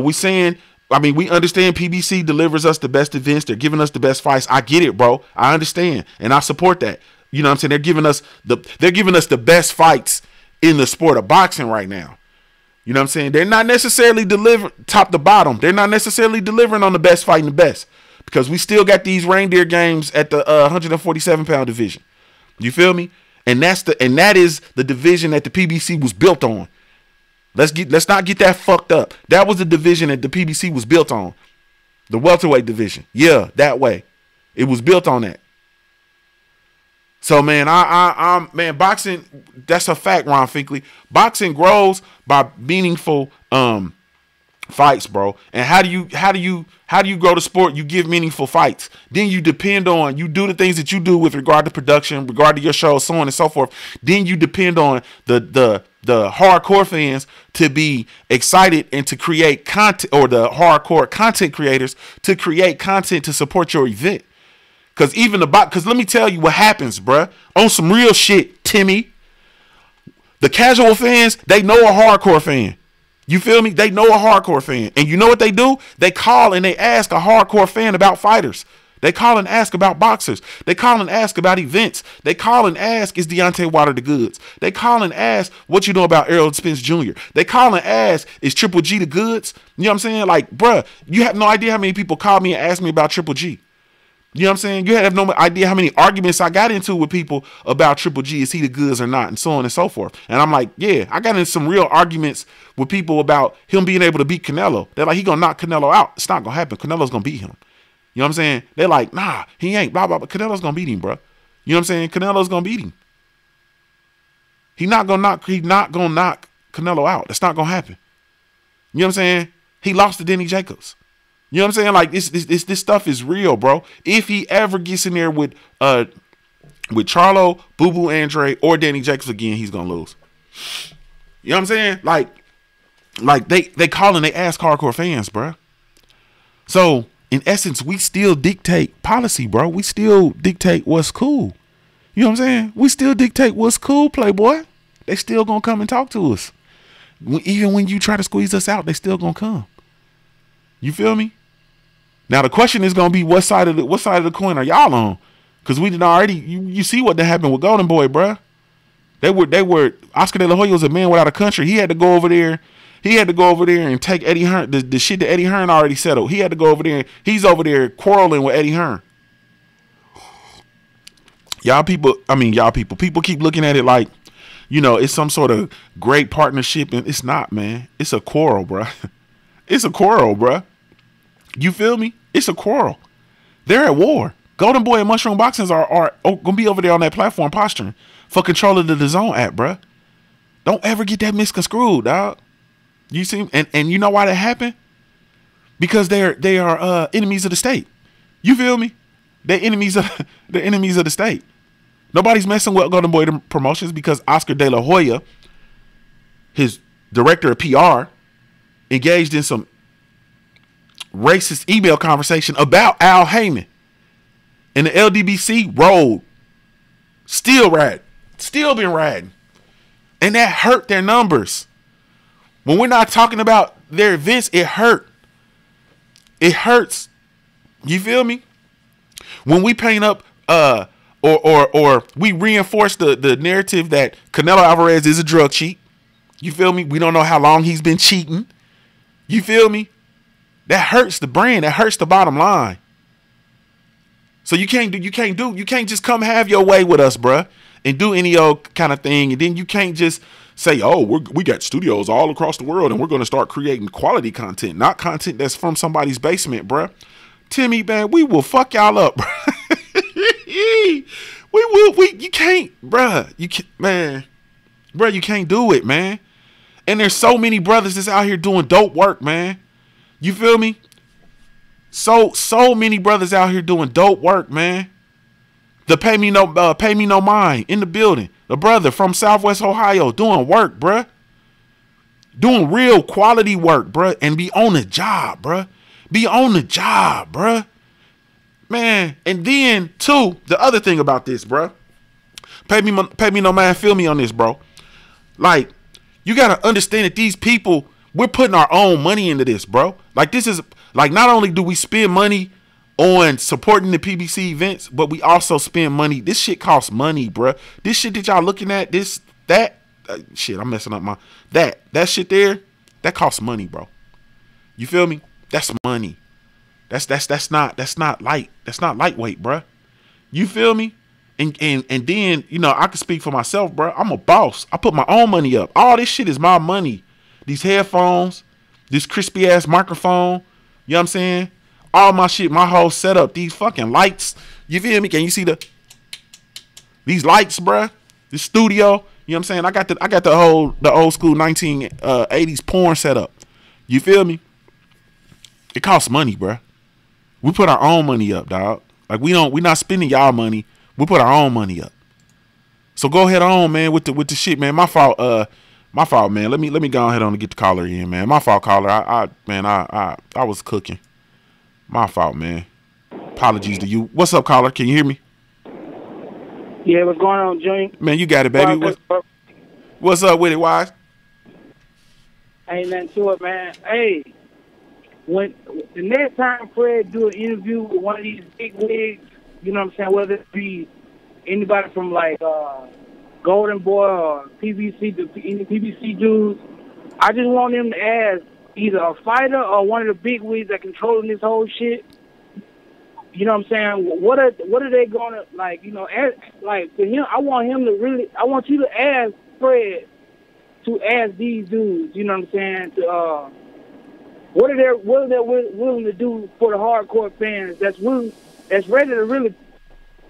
S1: we're saying, I mean, we understand PBC delivers us the best events. They're giving us the best fights. I get it, bro. I understand, and I support that. You know what I'm saying? They're giving us the best fights in the sport of boxing right now. You know what I'm saying? They're not necessarily delivering top to bottom. They're not necessarily delivering on the best fighting the best, because we still got these reindeer games at the 147-pound division. You feel me? And that is the division that the PBC was built on. Let's not get that fucked up. That was the division that the PBC was built on. The welterweight division. Yeah, that way. It was built on that. So man, man, boxing, that's a fact, Ron Finkley. Boxing grows by meaningful fights, bro. And how do you grow the sport? You give meaningful fights. Then you do the things that you do with regard to production, regard to your show, so on and so forth. Then you depend on the hardcore fans to be excited and to create content, or the hardcore content creators to create content to support your event. Because let me tell you what happens, bruh. On some real shit, Timmy. The casual fans, they know a hardcore fan. You feel me? They know a hardcore fan. And you know what they do? They call and they ask a hardcore fan about fighters. They call and ask about boxers. They call and ask about events. They call and ask, is Deontay Wilder the goods? They call and ask, what you know about Errol Spence Jr.? They call and ask, is Triple G the goods? You know what I'm saying? Like, bruh, you have no idea how many people call me and ask me about Triple G. You know what I'm saying? You have no idea how many arguments I got into with people about Triple G. Is he the goods or not? And so on and so forth. And I'm like, yeah, I got in some real arguments with people about him being able to beat Canelo. They're like, he going to knock Canelo out. It's not going to happen. Canelo's going to beat him. You know what I'm saying? They're like, nah, he ain't, blah, blah, but Canelo's going to beat him, bro. You know what I'm saying? Canelo's going to beat him. He's not going to knock Canelo out. That's not going to happen. You know what I'm saying? He lost to Denny Jacobs. You know what I'm saying? Like this stuff is real, bro. If he ever gets in there with Charlo, Boo Boo Andre, or Danny Jacobs again, he's gonna lose. You know what I'm saying? Like they call and they ask hardcore fans, bro. So in essence, we still dictate policy, bro. We still dictate what's cool. You know what I'm saying? We still dictate what's cool, Playboy. They still gonna come and talk to us. Even when you try to squeeze us out, they still gonna come. You feel me? Now the question is gonna be, what side of the coin are y'all on? Because we did already. You see what happened with Golden Boy, bruh. They were Oscar De La Hoya was a man without a country. He had to go over there. He had to go over there and take Eddie Hearn, the shit that Eddie Hearn already settled. He had to go over there. He's over there quarreling with Eddie Hearn. People keep looking at it like, you know, it's some sort of great partnership, and it's not, man. It's a quarrel, bruh. It's a quarrel, bruh. You feel me? It's a quarrel. They're at war. Golden Boy and Mushroom Boxings are gonna be over there on that platform posturing for control of the DAZN app, bruh. Don't ever get that misconstrued, dog. You see, and you know why that happened? Because they are enemies of the state. You feel me? They're enemies of the state. Nobody's messing with Golden Boy Promotions because Oscar De La Hoya, his director of PR, engaged in some racist email conversation about Al Heyman. And the LDBC rolled. Still been riding. And that hurt their numbers. When we're not talking about their events, it hurt. It hurts. You feel me? When we paint up or we reinforce the narrative that Canelo Alvarez is a drug cheat. You feel me? We don't know how long he's been cheating. You feel me? That hurts the brand. That hurts the bottom line. So you can't just come have your way with us, bruh, and do any old kind of thing. And then you can't just say, oh, we got studios all across the world and we're going to start creating quality content, not content that's from somebody's basement, bruh. Timmy, man, we will fuck y'all up, bruh. You can't, bruh. You can't, man. Bruh, you can't do it, man. And there's so many brothers that's out here doing dope work, man. You feel me? So many brothers out here doing dope work, man. The Pay Me No Mind in the building. The brother from Southwest Ohio doing work, bruh. Doing real quality work, bruh. And be on the job, bruh. Be on the job, bruh. Man, and then, too, the other thing about this, bruh. Pay me no mind, feel me on this, bro. Like, you got to understand that these people, we're putting our own money into this, bro. Like, this is, Like, not only do we spend money on supporting the PBC events, but we also spend money. This shit costs money, bruh. This shit that y'all looking at, shit, I'm messing up that shit there, that costs money, bro. You feel me? That's money. That's not light. That's not lightweight, bruh. You feel me? And then, you know, I can speak for myself, bruh. I'm a boss. I put my own money up. All this shit is my money. These headphones, this crispy ass microphone, you know what I'm saying? All my shit, my whole setup, these fucking lights. You feel me? Can you see these lights, bruh? This studio, you know what I'm saying? I got the old school 1980s porn setup. You feel me? It costs money, bruh. We put our own money up, dog. Like, we not spending y'all money. We put our own money up. So go ahead on, man, with the shit, man. My fault, man. Let me go ahead on and get the caller in, man. My fault, caller. I was cooking. My fault, man. Apologies to you. What's up, caller? Can you hear me?
S2: Yeah, what's going on, Junkie?
S1: Man, you got it, baby. What's up with it, Wise?
S2: Ain't nothing to it, man. Hey, when the next time Fred do an interview with one of these big wigs, you know what I'm saying, whether it be anybody from like Golden Boy or PBC, any PBC dudes, I just want him to ask either a fighter or one of the big wigs that controlling this whole shit. You know what I'm saying? What are they gonna, like, you know, like for him? I want you to ask Fred to ask these dudes. You know what I'm saying? To what are they willing to do for the hardcore fans that's ready to really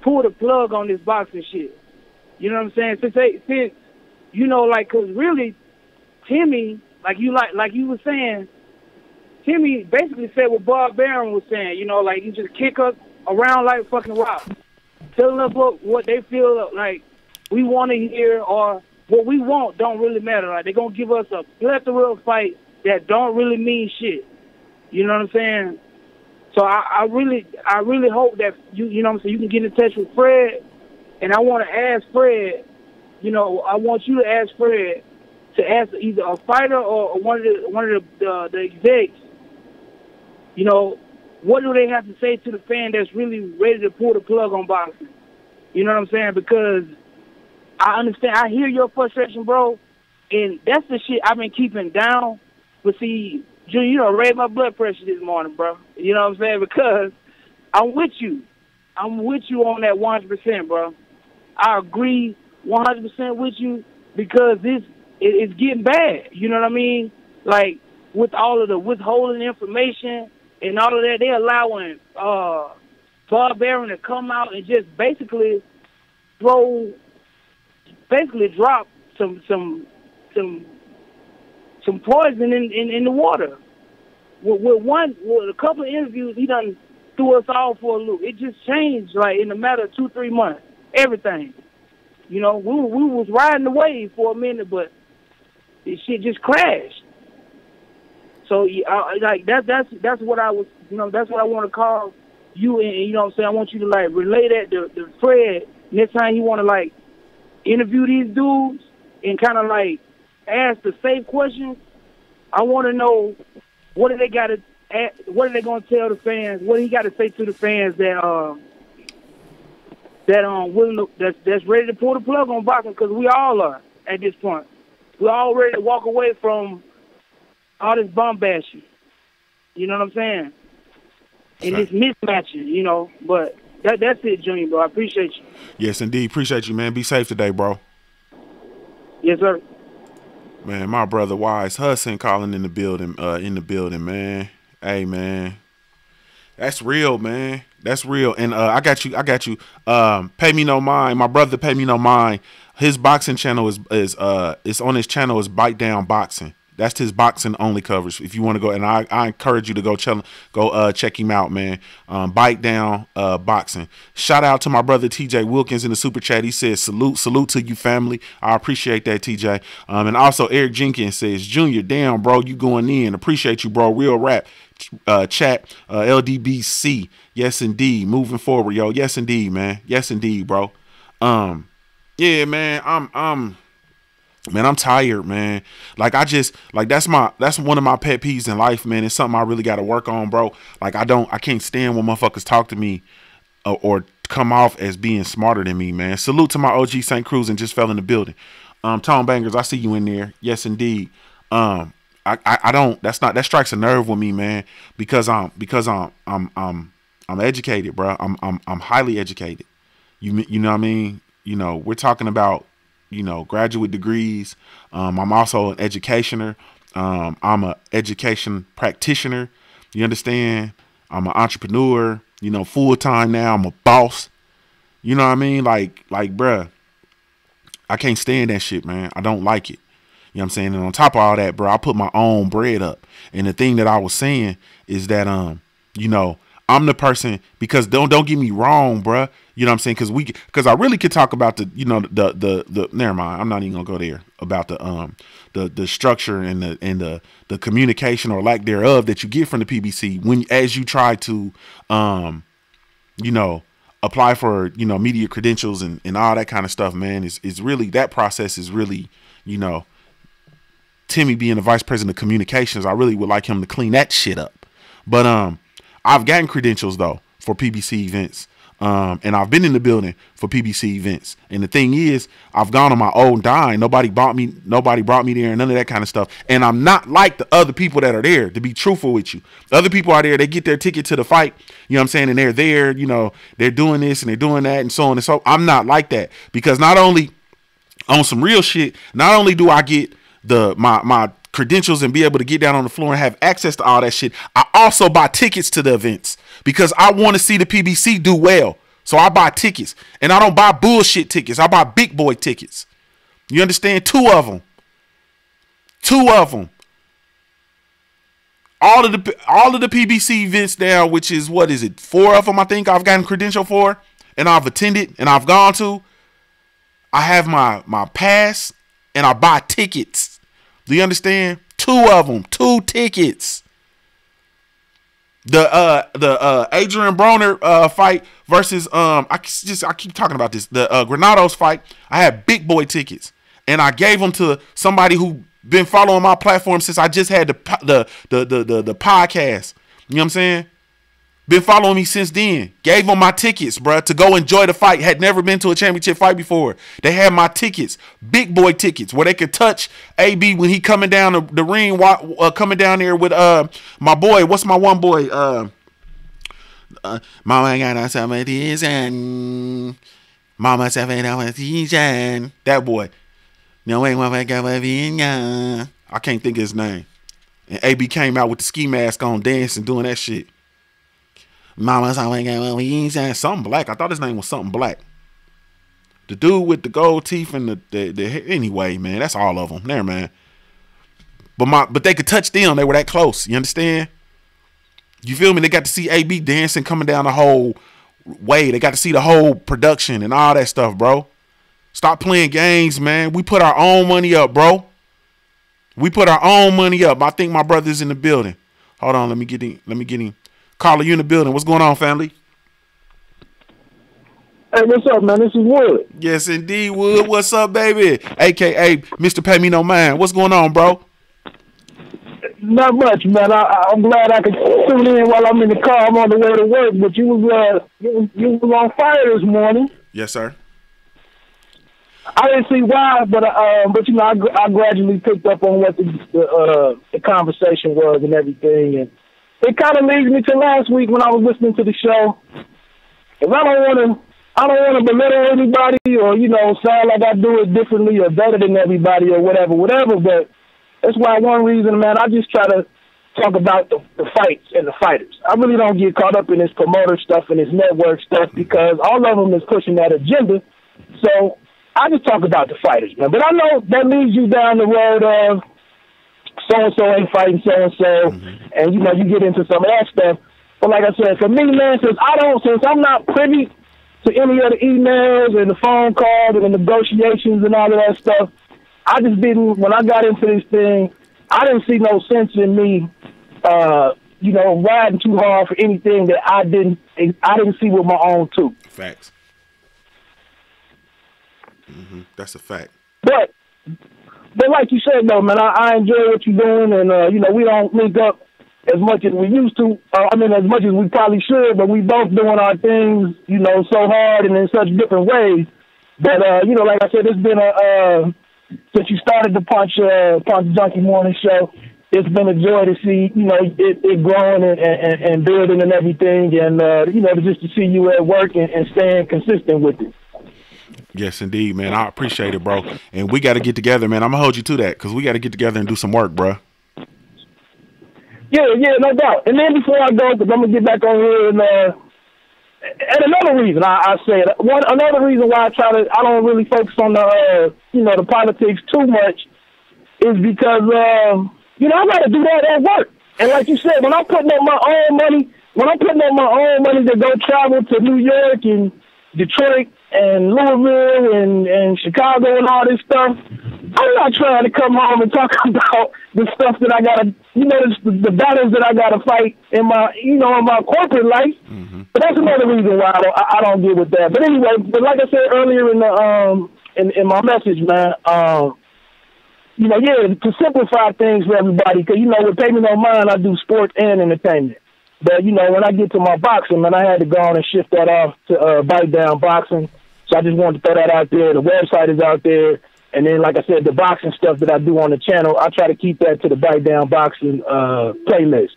S2: pull the plug on this boxing shit. You know what I'm saying? Since you know, like, cause really, Timmy, like you were saying, Timmy basically said what Bob Barron was saying. You know, like, you just kick us around like fucking rock, telling us what they feel like we want to hear or what we want don't really matter. Like, they're gonna give us a plethora of fights that don't really mean shit. You know what I'm saying? So I really hope that you know what I'm saying, you can get in touch with Fred, and I want to ask Fred, you know, I want you to ask Fred to ask either a fighter or one of the execs, you know, what do they have to say to the fan that's really ready to pull the plug on boxing? You know what I'm saying? Because I understand, I hear your frustration, bro, and that's the shit I've been keeping down. But see, Junior, you done raised my blood pressure this morning, bro. You know what I'm saying? Because I'm with you. I'm with you on that 100%, bro. I agree 100% with you because it's getting bad. You know what I mean? Like, with all of the withholding information and all of that, they're allowing Bob Barron to come out and just basically drop some poison in the water. With a couple of interviews, he done threw us all for a loop. It just changed, like, in a matter of 2-3 months. Everything. You know, we was riding the wave for a minute, but this shit just crashed. So, like, that's what I was, you know, that's what I want to call you, and you know what I'm saying, I want you to, like, relay that to Fred next time you want to, like, interview these dudes and kind of, like, ask the safe questions. I want to know what are they going to tell the fans? What do he got to say to the fans that's ready to pull the plug on boxing? Because we all are at this point. We're all ready to walk away from all this bombasting. You know what I'm saying? And this mismatching, you know. But that's it, Junior, bro. I appreciate you.
S1: Yes, indeed. Appreciate you, man. Be safe today, bro.
S2: Yes, sir.
S1: Man, my brother Wise Hudson calling in the building, man. Hey, man. That's real, man. That's real. And I got you. Pay me no mind. My brother, Pay Me No Mind. His boxing channel is on his channel is Bite Down Boxing. That's his boxing only coverage. If you want to go, and I encourage you to go check him out, man. Bite Down Boxing. Shout out to my brother TJ Wilkins in the super chat. He says salute to you, family. I appreciate that, TJ. And also Eric Jenkins says, Junior, damn, bro, you going in. Appreciate you, bro. Real rap. Chat LDBC. Yes, indeed. Moving forward, yo. Yes, indeed, man. Yes, indeed, bro. Yeah, man. Man, I'm tired, man. Like that's one of my pet peeves in life, man. It's something I really got to work on, bro. Like I can't stand when motherfuckers talk to me or come off as being smarter than me, man. Salute to my OG St. Cruz and just fell in the building. Tone Bangers, I see you in there. Yes, indeed. I don't. That strikes a nerve with me, man. Because I'm educated, bro. I'm highly educated. You know what I mean? You know, we're talking about, you know, graduate degrees. I'm also an educationer. I'm a education practitioner. You understand? I'm an entrepreneur. You know, full time now. I'm a boss. You know what I mean? Like, bruh, I can't stand that shit, man. I don't like it. You know what I'm saying? And on top of all that, bro, I put my own bread up. And the thing that I was saying is that, you know, I'm the person, because don't get me wrong, bruh. You know what I'm saying? Because I really could talk about the, you know, the never mind. I'm not even gonna go there about the structure and the communication or lack thereof that you get from the PBC as you try to, you know, apply for, you know, media credentials and all that kind of stuff, man. Is really, that process is really, you know, Timmy being the vice president of communications, I really would like him to clean that shit up. But I've gotten credentials though for PBC events. And I've been in the building for PBC events. And the thing is, I've gone on my own dime. Nobody brought me there and none of that kind of stuff. And I'm not like the other people that are there, to be truthful with you. The other people are there, they get their ticket to the fight, you know what I'm saying? And they're there, you know, they're doing this and they're doing that and so on and so. I'm not like that, because not only on some real shit, not only do I get my credentials and be able to get down on the floor and have access to all that shit, I also buy tickets to the events because I want to see the PBC do well. So I buy tickets, and I don't buy bullshit tickets. I buy big boy tickets. You understand? Two of them. All of the PBC events now, which is, what is it? 4 of them I think I've gotten credential for, and I've attended and I've gone to. I have my pass and I buy tickets. Do you understand? 2 of them, 2 tickets. The Adrian Broner fight versus I keep talking about this. The Granados fight. I had big boy tickets, and I gave them to somebody who been following my platform since I just had the podcast. You know what I'm saying? Been following me since then. Gave them my tickets, bruh, to go enjoy the fight. Had never been to a championship fight before. They had my tickets, big boy tickets, where they could touch AB when he coming down the ring, coming down there with my boy. What's my one boy? Mama got some of this and Mama said that boy. No way, I can't think of his name. And AB came out with the ski mask on, dancing, doing that shit. Mama's something black. I thought his name was something black. The dude with the gold teeth and the anyway, man, that's all of them there, man. But they could touch them. They were that close. You understand? You feel me? They got to see AB dancing, coming down the whole way. They got to see the whole production and all that stuff, bro. Stop playing games, man. We put our own money up, bro. We put our own money up. I think my brother's in the building. Hold on, let me get him. Carla, you in the building. What's going on, family?
S3: Hey, what's up, man? This is Wood.
S1: Yes, indeed, Wood. What's up, baby? AKA Mr. Pay Me No Mind. What's going on, bro?
S3: Not much, man. I'm glad I could tune in while I'm in the car. I'm on the way to work, but you was on fire this morning.
S1: Yes, sir.
S3: I didn't see why, but you know, I gradually picked up on what the conversation was and everything, and it kind of leads me to last week when I was listening to the show. If I don't want to belittle anybody or, you know, sound like I do it differently or better than everybody or whatever. But that's why one reason, man, I just try to talk about the fights and the fighters. I really don't get caught up in this promoter stuff and this network stuff because all of them is pushing that agenda. So I just talk about the fighters, man. But I know that leads you down the road of so-and-so ain't fighting so-and-so, and, you know, you get into some of that stuff. But like I said, for me, man, since I'm not privy to any of the emails and the phone calls and the negotiations and all of that stuff, I just didn't, when I got into this thing, I didn't see no sense in me, you know, riding too hard for anything that I didn't see with my own tooth.
S1: Facts. That's a fact.
S3: But but like you said though, man, I enjoy what you're doing, and you know, we don't link up as much as we used to. I mean, as much as we probably should, but we both doing our things, you know, so hard and in such different ways. But you know, like I said, it's been since you started the Punch Junkie Morning Show, it's been a joy to see, you know, it growing and building and everything, and you know, just to see you at work and staying consistent with it.
S1: Yes, indeed, man. I appreciate it, bro. And we got to get together, man. I'm gonna hold you to that because we got to get together and do some work, bro.
S3: Yeah, no doubt. And then before I go, because I'm gonna get back on here, and another reason I say it, another reason why I don't really focus on the you know, the politics too much is because you know, I gotta do that at work. And like you said, when I'm putting up my own money to go travel to New York and Detroit and Louisville and Chicago and all this stuff, I'm not trying to come home and talk about the stuff that I gotta, you know, the battles that I gotta fight in my, you know, in my corporate life. Mm-hmm. But that's another reason why I don't get with that. But anyway, but like I said earlier in the in my message, man, you know, yeah, to simplify things for everybody, because, you know, with Payment No Mind, I do sports and entertainment. But, you know, when I get to my boxing, man, I had to go on and shift that off to Bite Down Boxing. So I just wanted to throw that out there. The website is out there. And then, like I said, the boxing stuff that I do on the channel, I try to keep that to the Bite Down Boxing playlist.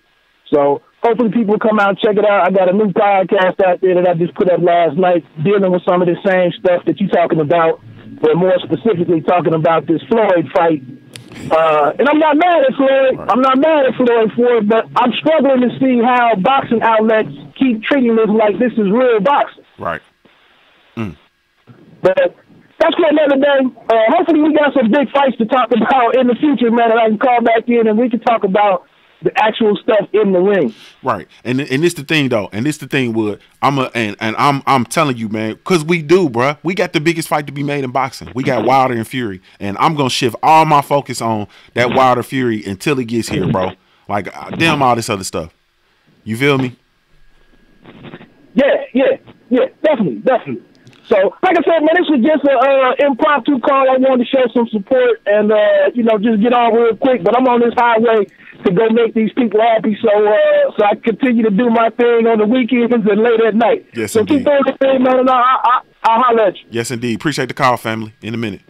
S3: So hopefully people come out and check it out. I got a new podcast out there that I just put up last night dealing with some of the same stuff that you're talking about, but more specifically talking about this Floyd fight. And I'm not mad at Floyd. Right. I'm not mad at Floyd for it, but I'm struggling to see how boxing outlets keep treating this like this is real boxing.
S1: Right. Mm.
S3: But that's for another day. Hopefully we got some big fights to talk about in the future, man, and I can call back in and we can talk about the actual stuff in the ring.
S1: Right. And it's the thing though. And it's the thing, Wood. I'm telling you, man, because we do, bruh. We got the biggest fight to be made in boxing. We got Wilder and Fury. And I'm gonna shift all my focus on that Wilder Fury until it gets here, bro. Like damn all this other stuff. You feel me?
S3: Yeah, definitely. So, like I said, man, this was just an impromptu call. I wanted to show some support and, you know, just get on real quick. But I'm on this highway to go make these people happy, so I continue to do my thing on the weekends and late at night.
S1: Yes,
S3: so
S1: indeed.
S3: Keep doing the thing, man, and I'll holler at you.
S1: Yes, indeed. Appreciate the call, family. In a minute.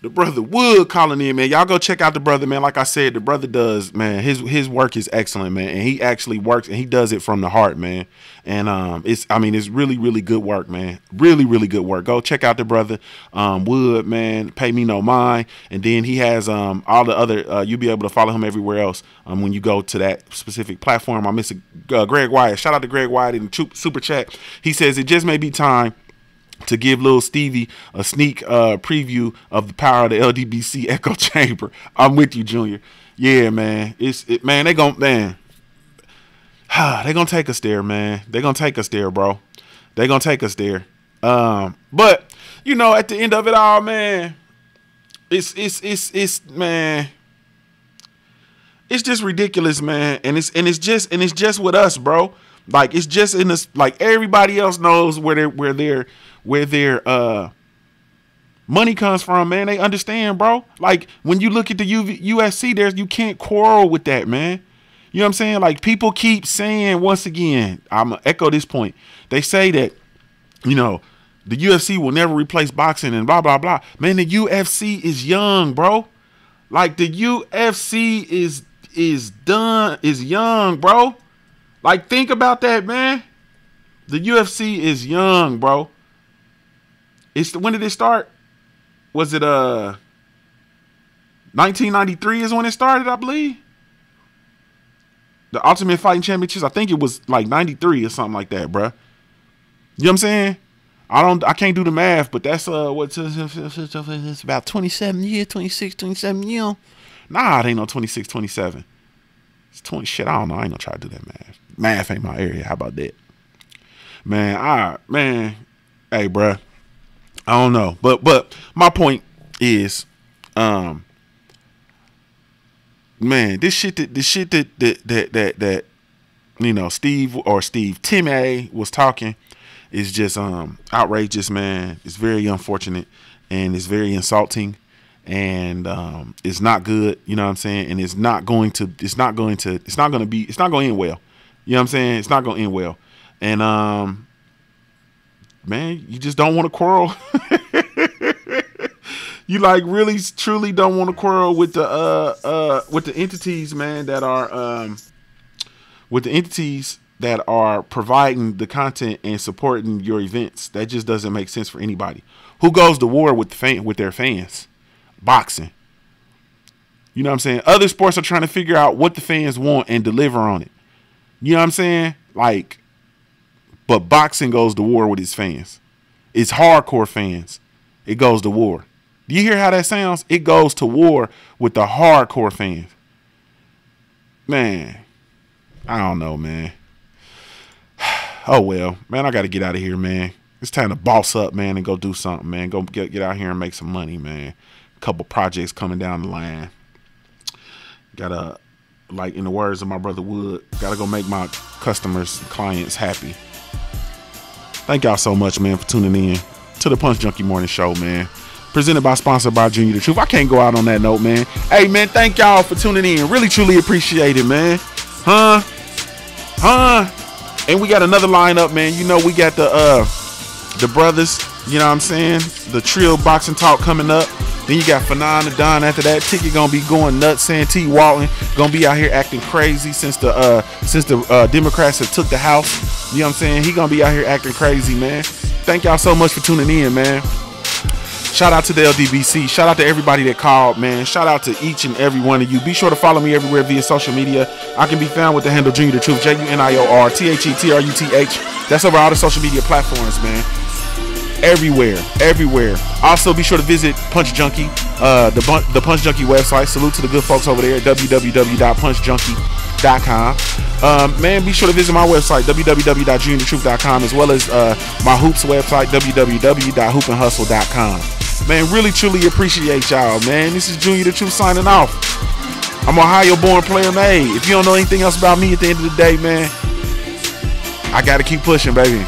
S1: The brother Wood calling in, man. Y'all go check out the brother, man. Like I said, the brother does, man. His work is excellent, man, and he actually works and he does it from the heart, man. And it's really, really good work, man. Really, really good work. Go check out the brother Wood, man. Pay Me No Mind, and then he has all the other. You'll be able to follow him everywhere else when you go to that specific platform. I miss Greg Wyatt. Shout out to Greg Wyatt in the super chat. He says it just may be time to give little Stevie a sneak preview of the power of the LDBC echo chamber. I'm with you, Junior. Yeah, man. They gonna take us there, man. They gonna take us there, bro. They gonna take us there. But you know, at the end of it all, man, it's man, it's just ridiculous, man. And it's just with us, bro. Like it's just in this. Like everybody else knows where their money comes from, man. They understand, bro. Like when you look at the UFC, you can't quarrel with that, man. You know what I'm saying? Like people keep saying, once again, I'm gonna echo this point. They say that, you know, the UFC will never replace boxing and blah blah blah. Man, the UFC is young, bro. Like the UFC is young, bro. Like think about that, man. The UFC is young, bro. When did it start? Was it 1993 is when it started, I believe. The Ultimate Fighting Championships, I think it was like 93 or something like that, bruh. You know what I'm saying? I can't do the math, but that's it's about 27 years, 26, 27 years. Nah, it ain't no 26, 27. It's 20 shit. I don't know. I ain't gonna try to do that math. Math ain't my area. How about that? Man, hey, bruh. I don't know. But my point is, man, this shit that you know, Tim A was talking is just outrageous, man. It's very unfortunate, and it's very insulting, and it's not good. You know what I'm saying? And it's not going to end well. You know what I'm saying? It's not going to end well. And man, you just don't want to quarrel. You like really truly don't want to quarrel with the entities, man, that are providing the content and supporting your events. That just doesn't make sense for anybody. Who goes to war with their fans? Boxing. You know what I'm saying? Other sports are trying to figure out what the fans want and deliver on it. You know what I'm saying? Like, but boxing goes to war with its fans. It's hardcore fans. It goes to war. Do you hear how that sounds? It goes to war with the hardcore fans. Man, I don't know, man. Oh, well, man, I got to get out of here, man. It's time to boss up, man, and go do something, man. Go get out here and make some money, man. A couple projects coming down the line. Gotta, like in the words of my brother Wood, gotta go make my customers, clients happy. Thank y'all so much, man, for tuning in to the Punch Junkie Morning Show, man. Sponsored by Junior the Truth. I can't go out on that note, man. Hey, man, thank y'all for tuning in. Really, truly appreciate it, man. And we got another lineup, man. You know, we got the brothers, you know what I'm saying? The TRILL boxing talk coming up. Then you got Fanon and Don after that. Ticket gonna be going nuts. Santee Walton gonna be out here acting crazy since the Democrats have took the House. You know what I'm saying? He gonna be out here acting crazy, man. Thank y'all so much for tuning in, man. Shout out to the LDBC. Shout out to everybody that called, man. Shout out to each and every one of you. Be sure to follow me everywhere via social media. I can be found with the handle Junior the Truth, JUNIORTHETRUTH. That's over all the social media platforms, man. Everywhere. Also, be sure to visit Punch Junkie, the Punch Junkie website. Salute to the good folks over there at www.punchjunkie.com. Man, be sure to visit my website, www.juniorthetruth.com, as well as my Hoops website, www.hoopandhustle.com. Man, really, truly appreciate y'all, man. This is Junior the Truth signing off. I'm Ohio-born player made. If you don't know anything else about me at the end of the day, man, I got to keep pushing, baby.